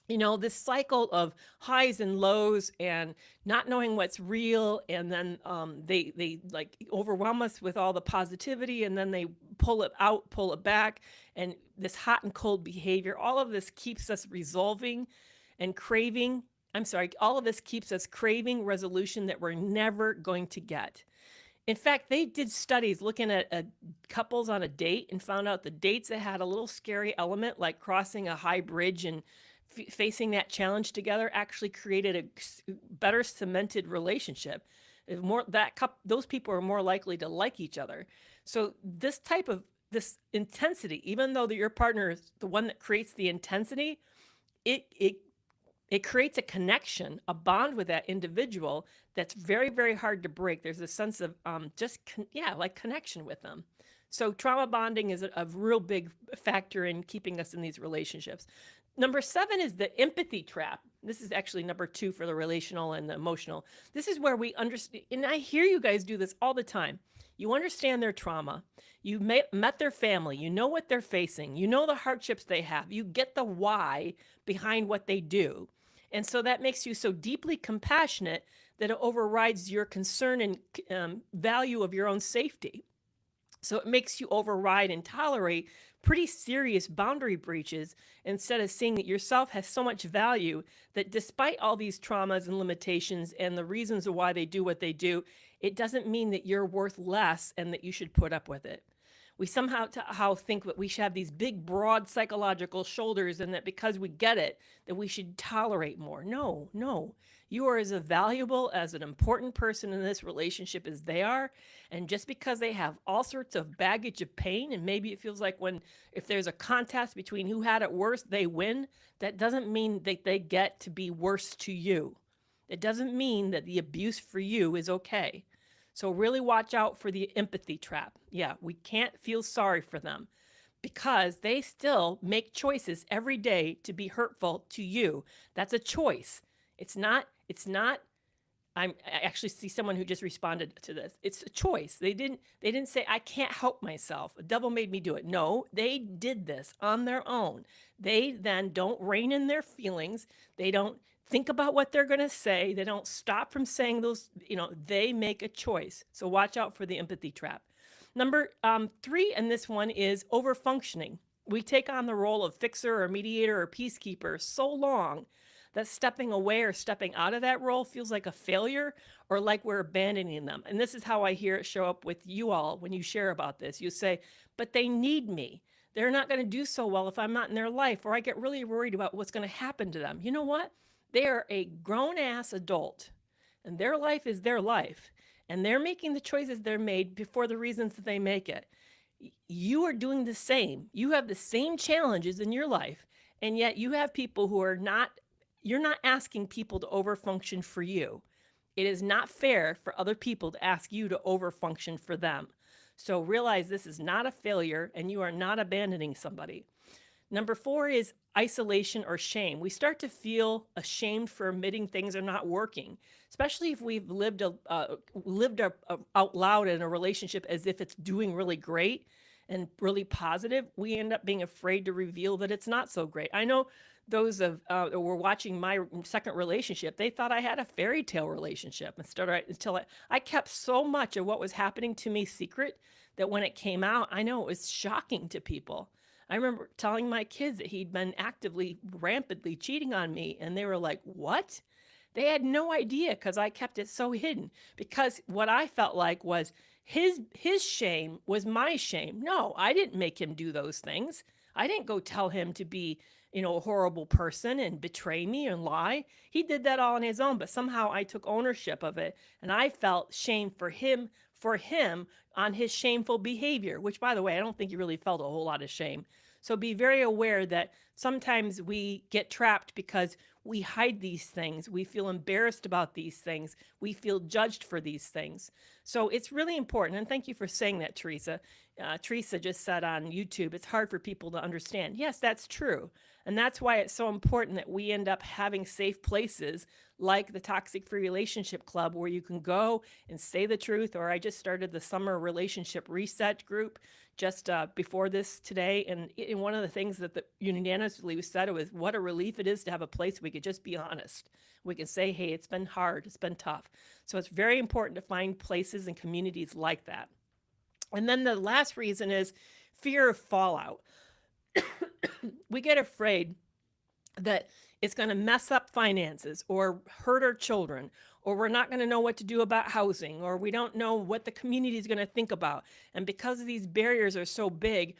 This cycle of highs and lows and not knowing what's real, and then they like overwhelm us with all the positivity, and then they pull it out, pull it back, and this hot and cold behavior. All of this keeps us resolving and craving. All of this keeps us craving resolution that we're never going to get. In fact, they did studies looking at couples on a date and found out the dates that had a little scary element, like crossing a high bridge and facing that challenge together, actually created a better cemented relationship. Those people are more likely to like each other. So this intensity, even though your partner is the one that creates the intensity, it creates a connection, a bond with that individual that's very, very hard to break. There's a sense of like connection with them. So trauma bonding is a real big factor in keeping us in these relationships. Number 7 is the empathy trap. This is actually number 2 for the relational and the emotional. This is where we understand, and I hear you guys do this all the time. You understand their trauma. You met their family. You know what they're facing. You know the hardships they have. You get the why behind what they do. And so that makes you so deeply compassionate that it overrides your concern and value of your own safety. So it makes you override and tolerate pretty serious boundary breaches instead of seeing that yourself has so much value that despite all these traumas and limitations and the reasons why they do what they do, it doesn't mean that you're worth less and that you should put up with it. We somehow think that we should have these big, broad psychological shoulders and that because we get it, that we should tolerate more. No, no. You are as valuable as an important person in this relationship as they are. And just because they have all sorts of baggage of pain, and maybe it feels like if there's a contest between who had it worse, they win, that doesn't mean that they get to be worse to you. It doesn't mean that the abuse for you is okay. So really watch out for the empathy trap. Yeah, we can't feel sorry for them because they still make choices every day to be hurtful to you. That's a choice. It's not, I actually see someone who just responded to this. It's a choice. They didn't say, I can't help myself. The devil made me do it. No, they did this on their own. They then don't rein in their feelings. They don't think about what they're going to say. They don't stop from saying those, they make a choice. So watch out for the empathy trap. Number 3, and this one is overfunctioning. We take on the role of fixer or mediator or peacekeeper so long that stepping away or stepping out of that role feels like a failure or like we're abandoning them. And this is how I hear it show up with you all when you share about this. You say, but they need me. They're not going to do so well if I'm not in their life, or I get really worried about what's going to happen to them. You know what? They are a grown-ass adult, and their life is their life, and they're making the choices they're made for the reasons that they make it. You are doing the same. You have the same challenges in your life, and yet you have people who are not, you're not asking people to overfunction for you. It is not fair for other people to ask you to overfunction for them. So realize this is not a failure, and you are not abandoning somebody. Number 4 is isolation or shame. We start to feel ashamed for admitting things are not working, especially if we've lived out loud in a relationship as if it's doing really great and really positive. We end up being afraid to reveal that it's not so great. I know those who were watching my second relationship, they thought I had a fairy tale relationship until I kept so much of what was happening to me secret that when it came out, I know it was shocking to people. I remember telling my kids that he'd been rampantly cheating on me, and they were like, what? They had no idea because I kept it so hidden, because what I felt like was his shame was my shame. No, I didn't make him do those things. I didn't go tell him to be, a horrible person and betray me and lie. He did that all on his own, but somehow I took ownership of it, and I felt shame for him on his shameful behavior, which, by the way, I don't think he really felt a whole lot of shame. So be very aware that sometimes we get trapped because we hide these things. We feel embarrassed about these things. We feel judged for these things. So it's really important. And thank you for saying that, Teresa. Teresa just said on YouTube, it's hard for people to understand. Yes, that's true. And that's why it's so important that we end up having safe places like the Toxic Free Relationship Club, where you can go and say the truth. Or I just started the Summer Relationship Reset group just before this today. And one of the things that unanimously said was what a relief it is to have a place we could just be honest. We can say, hey, it's been hard, it's been tough. So it's very important to find places and communities like that. And then the last reason is fear of fallout. We get afraid that it's going to mess up finances or hurt our children, or we're not going to know what to do about housing, or we don't know what the community is going to think about. And because these barriers are so big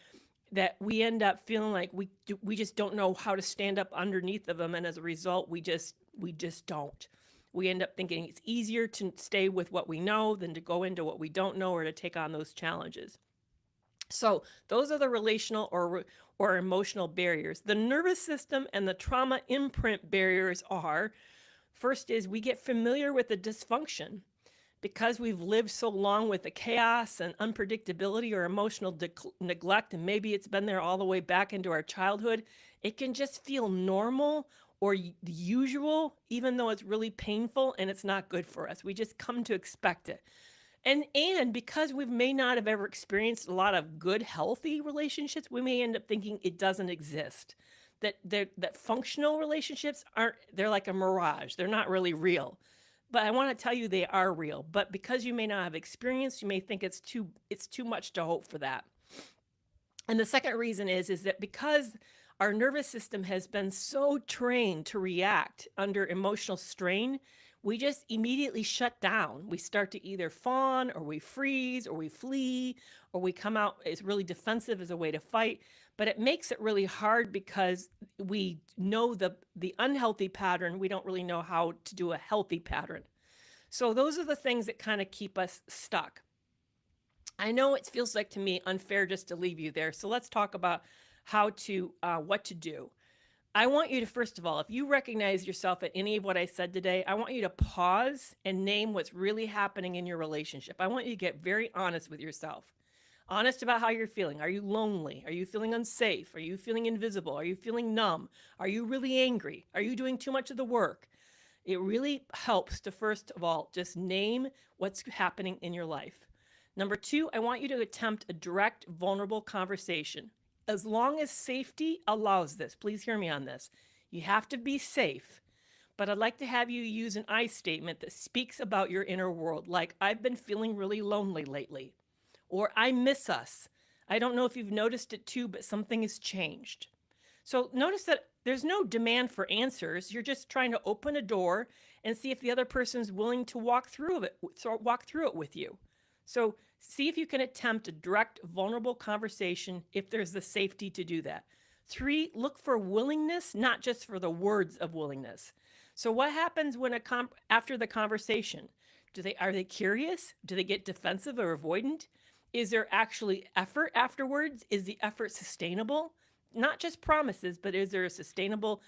that we end up feeling like we just don't know how to stand up underneath of them. And as a result, we just don't. We end up thinking it's easier to stay with what we know than to go into what we don't know or to take on those challenges. So those are the relational or emotional barriers. The nervous system and the trauma imprint barriers are, first is we get familiar with the dysfunction. because we've lived so long with the chaos and unpredictability or emotional neglect, and maybe it's been there all the way back into our childhood, it can just feel normal or the usual, even though it's really painful and it's not good for us. We just come to expect it. And because we may not have ever experienced a lot of good, healthy relationships, we may end up thinking it doesn't exist. That functional relationships aren't, they're like a mirage. They're not really real. But I want to tell you they are real. But because you may not have experienced, you may think it's too much to hope for that. And the second reason is that because our nervous system has been so trained to react under emotional strain, we just immediately shut down. We start to either fawn or we freeze or we flee or we come out as really defensive as a way to fight. But it makes it really hard because we know the unhealthy pattern. We don't really know how to do a healthy pattern. So those are the things that kind of keep us stuck. I know it feels like to me unfair just to leave you there. So let's talk about what to do. I want you to, first of all, if you recognize yourself at any of what I said today, I want you to pause and name what's really happening in your relationship. I want you to get very honest with yourself. Honest about how you're feeling. Are you lonely? Are you feeling unsafe? Are you feeling invisible? Are you feeling numb? Are you really angry? Are you doing too much of the work? It really helps to, first of all, just name what's happening in your life. Number two, I want you to attempt a direct, vulnerable conversation. As long as safety allows this, please hear me on this. You have to be safe, but I'd like to have you use an I statement that speaks about your inner world, like, I've been feeling really lonely lately, or I miss us. I don't know if you've noticed it too, but something has changed. So notice that there's no demand for answers. You're just trying to open a door and see if the other person's willing to walk through it with you. So see if you can attempt a direct, vulnerable conversation if there's the safety to do that. Three, look for willingness, not just for the words of willingness. So what happens when after the conversation? Are they curious? Do they get defensive or avoidant? Is there actually effort afterwards? Is the effort sustainable? Not just promises, but is there a sustainable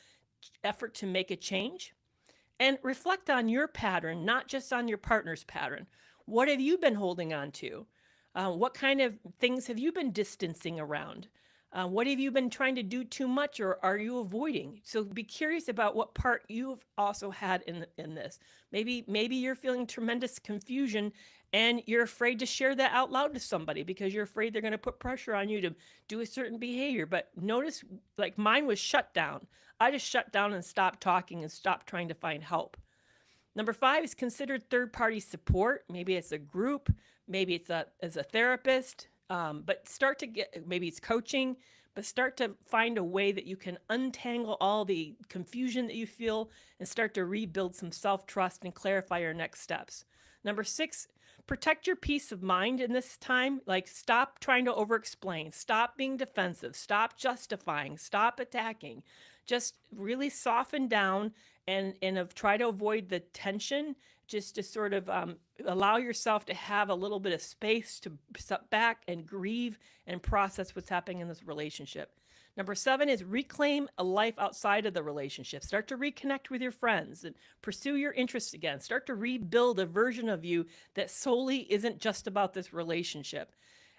effort to make a change? And reflect on your pattern, not just on your partner's pattern. What have you been holding on to? What kind of things have you been distancing around? What have you been trying to do too much, or are you avoiding? So be curious about what part you've also had in this. Maybe you're feeling tremendous confusion and you're afraid to share that out loud to somebody because you're afraid they're going to put pressure on you to do a certain behavior. But notice, like, mine was shut down. I just shut down and stopped talking and stopped trying to find help. Number five is consider third-party support. Maybe it's a group, maybe it's as a therapist, but start to maybe it's coaching, but start to find a way that you can untangle all the confusion that you feel and start to rebuild some self-trust and clarify your next steps. Number six, protect your peace of mind in this time. Like, stop trying to over-explain, stop being defensive, stop justifying, stop attacking. Just really soften down and try to avoid the tension, just to sort of allow yourself to have a little bit of space to sit back and grieve and process what's happening in this relationship. Number seven is reclaim a life outside of the relationship. Start to reconnect with your friends and pursue your interests again. Start to rebuild a version of you that solely isn't just about this relationship.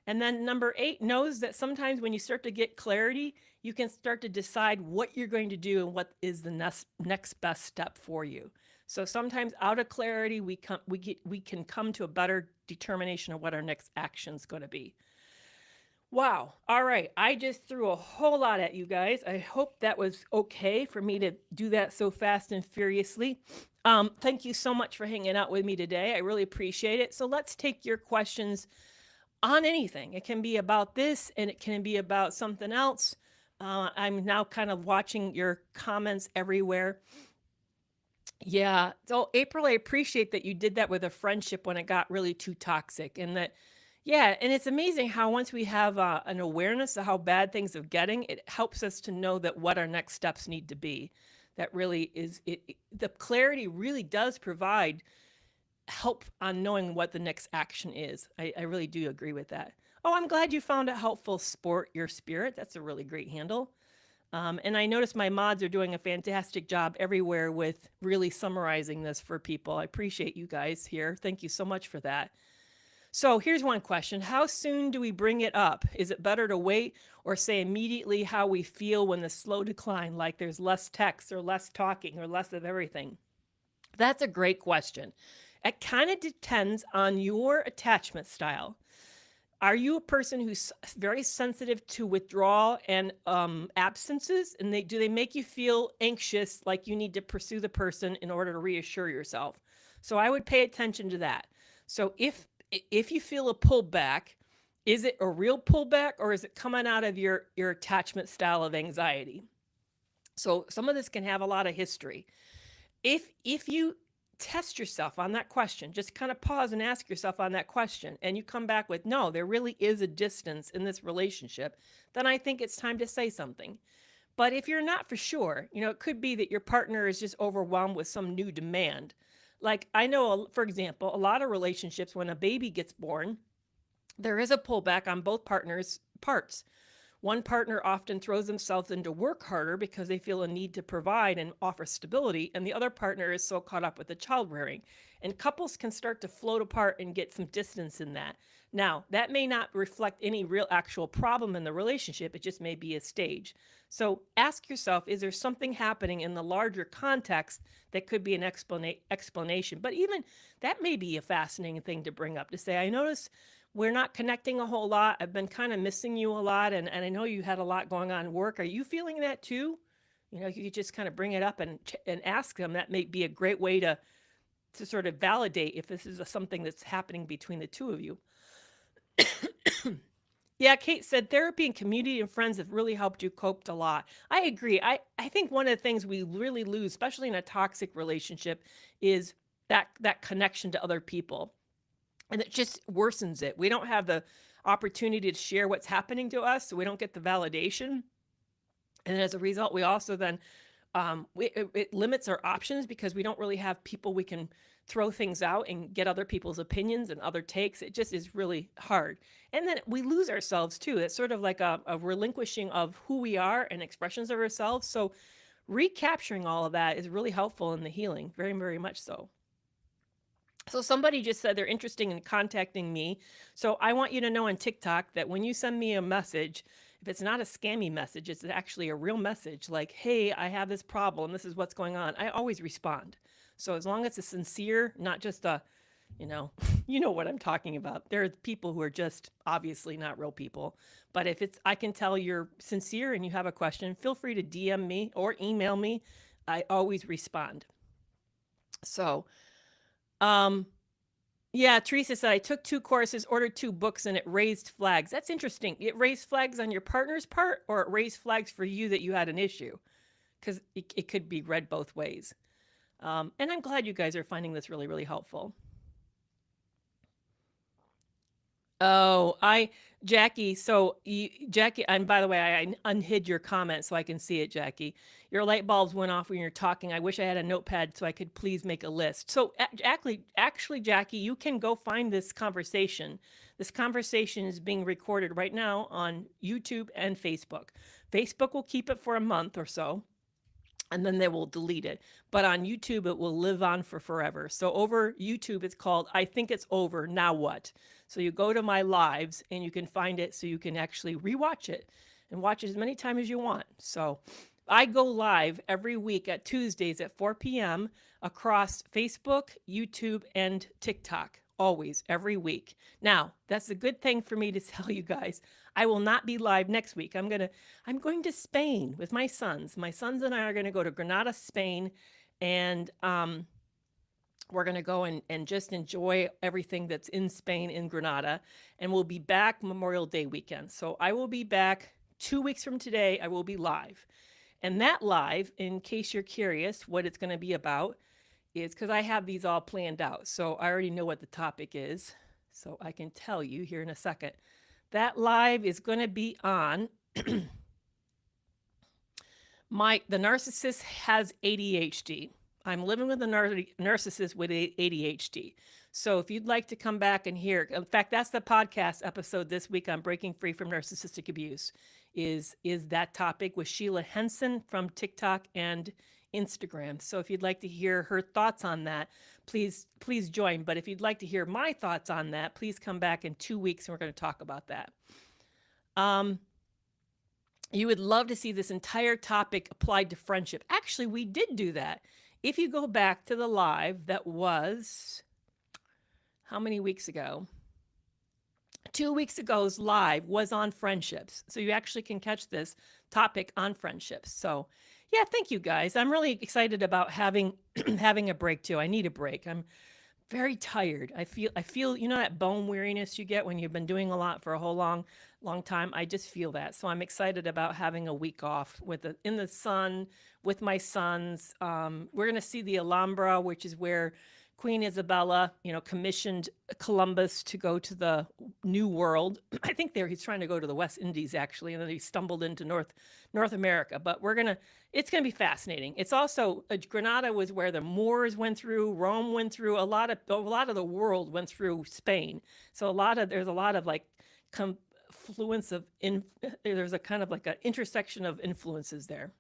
And then number eight, knows that sometimes when you start to get clarity, you can start to decide what you're going to do and what is the next best step for you. So sometimes out of clarity, we can come to a better determination of what our next action is going to be. Wow. All right. I just threw a whole lot at you guys. I hope that was okay for me to do that so fast and furiously. Thank you so much for hanging out with me today. I really appreciate it. So let's take your questions on anything. It can be about this and it can be about something else. I'm now kind of watching your comments everywhere. Yeah. So April, I appreciate that you did that with a friendship when it got really too toxic, and that, yeah. And it's amazing how once we have an awareness of how bad things are getting, it helps us to know that what our next steps need to be. That really is it. The clarity really does provide help on knowing what the next action is. I really do agree with that. Oh, I'm glad you found it helpful. Sport your spirit. That's a really great handle. And I notice my mods are doing a fantastic job everywhere with really summarizing this for people. I appreciate you guys here. Thank you so much for that. So here's one question. How soon do we bring it up? Is it better to wait or say immediately how we feel when the slow decline, like there's less text or less talking or less of everything? That's a great question. It kind of depends on your attachment style. Are you a person who's very sensitive to withdrawal and absences? And do they make you feel anxious, like you need to pursue the person in order to reassure yourself? So I would pay attention to that. So if you feel a pullback, is it a real pullback or is it coming out of your attachment style of anxiety? So some of this can have a lot of history. If you test yourself on that question, just kind of pause and ask yourself on that question, and you come back with, no, there really is a distance in this relationship, then I think it's time to say something. But if you're not for sure, it could be that your partner is just overwhelmed with some new demand. Like I know, for example, a lot of relationships, when a baby gets born, there is a pullback on both partners' parts. One partner often throws themselves into work harder because they feel a need to provide and offer stability, and the other partner is so caught up with the child rearing. And couples can start to float apart and get some distance in that. Now, that may not reflect any real actual problem in the relationship, it just may be a stage. So ask yourself, is there something happening in the larger context that could be an explanation? But even that may be a fascinating thing to bring up, to say, I notice we're not connecting a whole lot. I've been kind of missing you a lot. And I know you had a lot going on at work. Are you feeling that too? You could just kind of bring it up and ask them. That may be a great way to sort of validate if this is something that's happening between the two of you. Yeah, Kate said therapy and community and friends have really helped you cope a lot. I agree. I think one of the things we really lose, especially in a toxic relationship, is that connection to other people. And it just worsens it. We don't have the opportunity to share what's happening to us, so we don't get the validation. And as a result, we also then it limits our options because we don't really have people we can throw things out and get other people's opinions and other takes. It just is really hard. And then we lose ourselves too. It's sort of like a relinquishing of who we are and expressions of ourselves. So recapturing all of that is really helpful in the healing, very, very much so. So somebody just said they're interested in contacting me. So I want you to know on TikTok that when you send me a message, if it's not a scammy message, it's actually a real message like, hey, I have this problem. This is what's going on. I always respond. So as long as it's sincere, not just a, you know what I'm talking about. There are people who are just obviously not real people. But if I can tell you're sincere and you have a question, feel free to DM me or email me. I always respond. So, yeah, Teresa said, I took 2 courses, ordered 2 books, and it raised flags. That's interesting. It raised flags on your partner's part, or it raised flags for you that you had an issue? Because it could be read both ways. And I'm glad you guys are finding this really, really helpful. Oh, Jackie, Jackie, and by the way, I unhid your comment so I can see it, Jackie. Your light bulbs went off when you're talking. I wish I had a notepad so I could please make a list. So actually, Jackie, you can go find this conversation. This conversation is being recorded right now on YouTube and Facebook. Facebook will keep it for a month or so, and then they will delete it. But on YouTube, it will live on for forever. So over YouTube, it's called I Think It's Over, Now What? So you go to my lives and you can find it so you can actually rewatch it and watch it as many times as you want. So I go live every week at Tuesdays at 4 p.m. across Facebook, YouTube, and TikTok. Always, every week. Now, that's a good thing for me to tell you guys. I will not be live next week. I'm going to Spain with my sons. My sons and I are going to go to Granada, Spain, and we're going to go and just enjoy everything that's in Spain, in Granada, and we'll be back Memorial Day weekend. So I will be back 2 weeks from today. I will be live. And that live, in case you're curious what it's going to be about, is because I have these all planned out. So I already know what the topic is. So I can tell you here in a second. That live is going to be on the narcissist has ADHD. I'm living with a narcissist with ADHD. So if you'd like to come back and hear, in fact, that's the podcast episode this week on breaking free from narcissistic abuse, is that topic with Sheila Henson from TikTok and Instagram. So if you'd like to hear her thoughts on that, please join. But if you'd like to hear my thoughts on that, please come back in 2 weeks and we're going to talk about that. You would love to see this entire topic applied to friendship. Actually, we did do that. If you go back to the live that was, how many weeks ago? 2 weeks ago's live was on friendships. So you actually can catch this topic on friendships. So yeah, thank you guys. I'm really excited about having having a break too. I need a break. I'm very tired. I feel, you know, that bone weariness you get when you've been doing a lot for a whole long time. I just feel that. So I'm excited about having a week off in the sun with my sons. We're going to see the Alhambra, which is where Queen Isabella, you know, commissioned Columbus to go to the New World. I think he's trying to go to the West Indies actually, and then he stumbled into North America. But it's going to be fascinating. It's also Granada was where the Moors went through, Rome went through, a lot of the world went through Spain. So there's a lot of like confluence of there's a kind of like an intersection of influences there.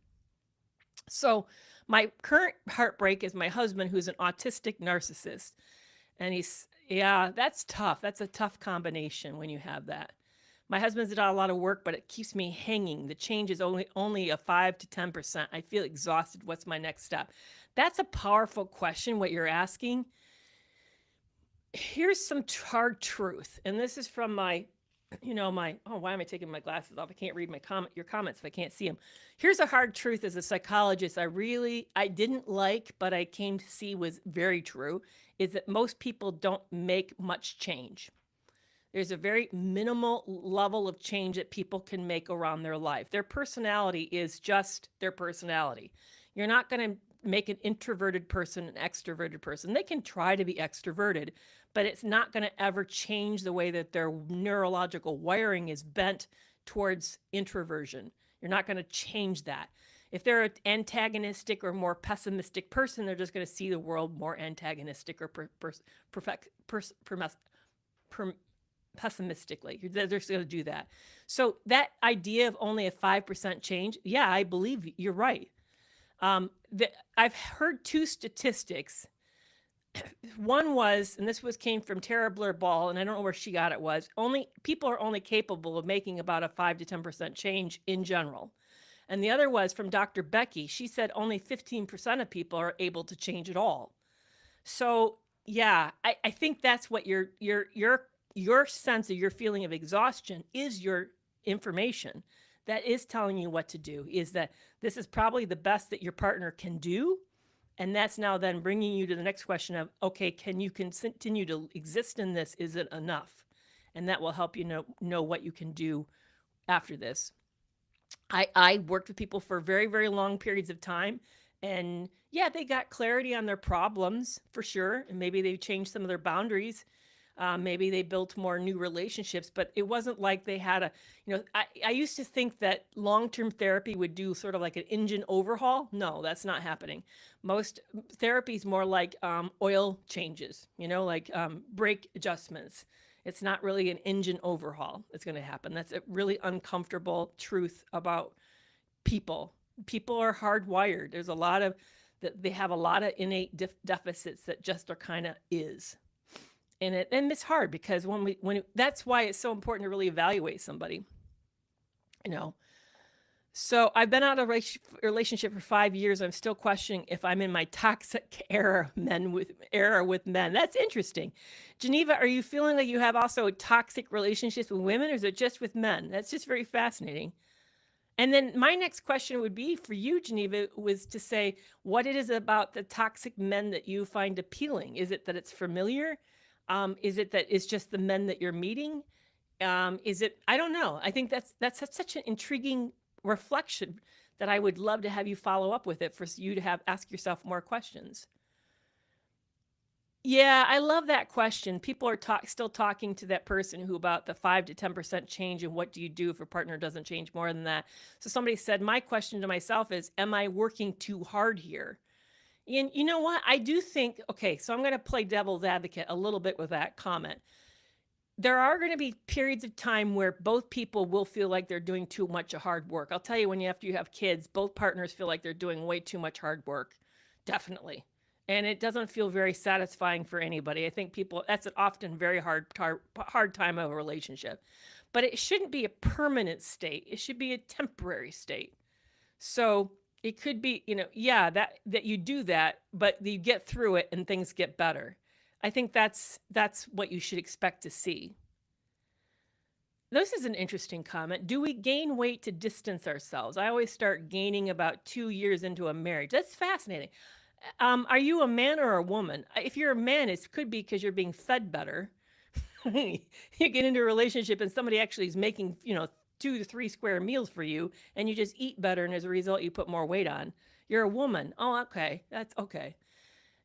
So my current heartbreak is my husband, who's an autistic narcissist. And that's tough. That's a tough combination when you have that. My husband's done a lot of work, but it keeps me hanging. The change is only a 5 to 10%. I feel exhausted. What's my next step? That's a powerful question, what you're asking. Here's some hard truth. And this is from why am I taking my glasses off? I can't read your comments if I can't see them. Here's a hard truth as a psychologist I didn't like, but I came to see was very true, is that most people don't make much change. There's a very minimal level of change that people can make around their life. Their personality is just their personality. You're not going to make an introverted person an extroverted person. They can try to be extroverted, but it's not going to ever change the way that their neurological wiring is bent towards introversion. You're not going to change that. If they're an antagonistic or more pessimistic person, they're just going to see the world more antagonistic or pessimistically. They're just going to do that. So that idea of only a 5% change, yeah, I believe you're right. I've heard two statistics. One was, and came from Tara Blair Ball, and I don't know where she got it, people are only capable of making about a 5 to 10% change in general. And the other was from Dr. Becky. She said only 15% of people are able to change at all. So yeah, I think that's what your sense of your feeling of exhaustion is your information that is telling you what to do, is that this is probably the best that your partner can do. And that's now then bringing you to the next question of, okay, can you continue to exist in this? Is it enough? And that will help you know what you can do after this. I worked with people for very, very long periods of time. And yeah, they got clarity on their problems for sure. And maybe they changed some of their boundaries. Maybe they built more new relationships, but it wasn't like they had I used to think that long-term therapy would do sort of like an engine overhaul. No, that's not happening. Most therapy is more like oil changes, like brake adjustments. It's not really an engine overhaul that's going to happen. That's a really uncomfortable truth about people. People are hardwired. There's they have a lot of innate deficits that just are kind of is. And it's hard because that's why it's so important to really evaluate somebody, So I've been out of a relationship for 5 years. I'm still questioning if I'm in my toxic era with men. That's interesting. Geneva, are you feeling like you have also toxic relationships with women, or is it just with men? That's just very fascinating. And then my next question would be for you, Geneva, was to say what it is about the toxic men that you find appealing. Is it that it's familiar? Is it that it's just the men that you're meeting? Is it, I don't know. I think that's such an intriguing reflection that I would love to have you follow up with it for you to ask yourself more questions. Yeah, I love that question. People are still talking to that person who about the 5 to 10% change, and what do you do if a partner doesn't change more than that? So somebody said, my question to myself is, am I working too hard here? And you know what? I do think, okay, so I'm going to play devil's advocate a little bit with that comment. There are going to be periods of time where both people will feel like they're doing too much of hard work. I'll tell you, when after you have kids, both partners feel like they're doing way too much hard work. Definitely. And it doesn't feel very satisfying for anybody. I think people, that's an often very hard time of a relationship. But it shouldn't be a permanent state. It should be a temporary state. So it could be, yeah, that you do that, but you get through it and things get better. I think that's what you should expect to see. This is an interesting comment. Do we gain weight to distance ourselves? I always start gaining about 2 years into a marriage. That's fascinating. Are you a man or a woman? If you're a man, it could be because you're being fed better. You get into a relationship and somebody actually is making, 2 to 3 square meals for you, and you just eat better, and as a result, you put more weight on. You're a woman. Oh, okay. That's okay.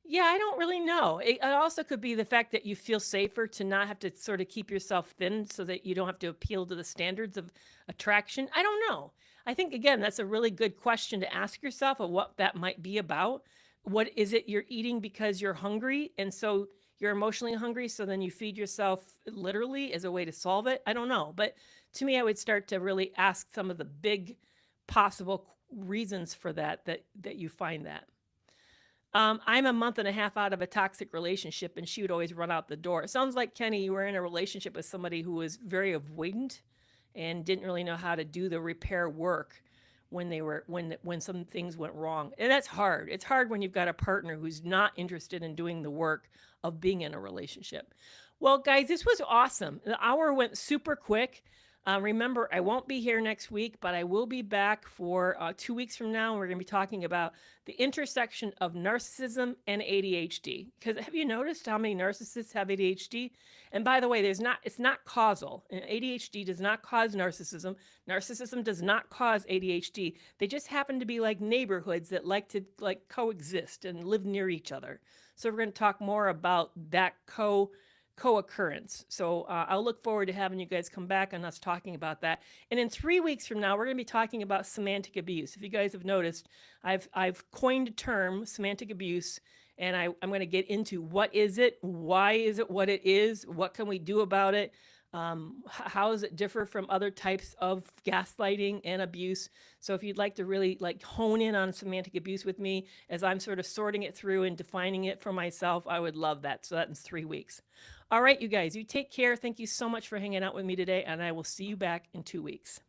Yeah, I don't really know. It also could be the fact that you feel safer to not have to sort of keep yourself thin so that you don't have to appeal to the standards of attraction. I don't know. I think, again, that's a really good question to ask yourself of what that might be about. What is it you're eating because you're hungry? And so you're emotionally hungry. So then you feed yourself literally as a way to solve it. I don't know. But to me, I would start to really ask some of the big possible reasons for that you find that. I'm a month and a half out of a toxic relationship, and she would always run out the door. It sounds like, Kenny, you were in a relationship with somebody who was very avoidant and didn't really know how to do the repair work when some things went wrong. And that's hard. It's hard when you've got a partner who's not interested in doing the work of being in a relationship. Well, guys, this was awesome. The hour went super quick. Remember, I won't be here next week, but I will be back for 2 weeks from now. We're going to be talking about the intersection of narcissism and ADHD. Because have you noticed how many narcissists have ADHD? And by the way, it's not causal. ADHD does not cause narcissism. Narcissism does not cause ADHD. They just happen to be like neighborhoods that like to coexist and live near each other. So we're going to talk more about that co-occurrence. So I'll look forward to having you guys come back and us talking about that. And in 3 weeks from now, we're going to be talking about semantic abuse. If you guys have noticed, I've coined a term, semantic abuse, and I'm going to get into what is it, why is it what it is, what can we do about it, how does it differ from other types of gaslighting and abuse. So if you'd like to really hone in on semantic abuse with me as I'm sort of sorting it through and defining it for myself, I would love that. So that's 3 weeks. All right, you guys, you take care. Thank you so much for hanging out with me today, and I will see you back in 2 weeks.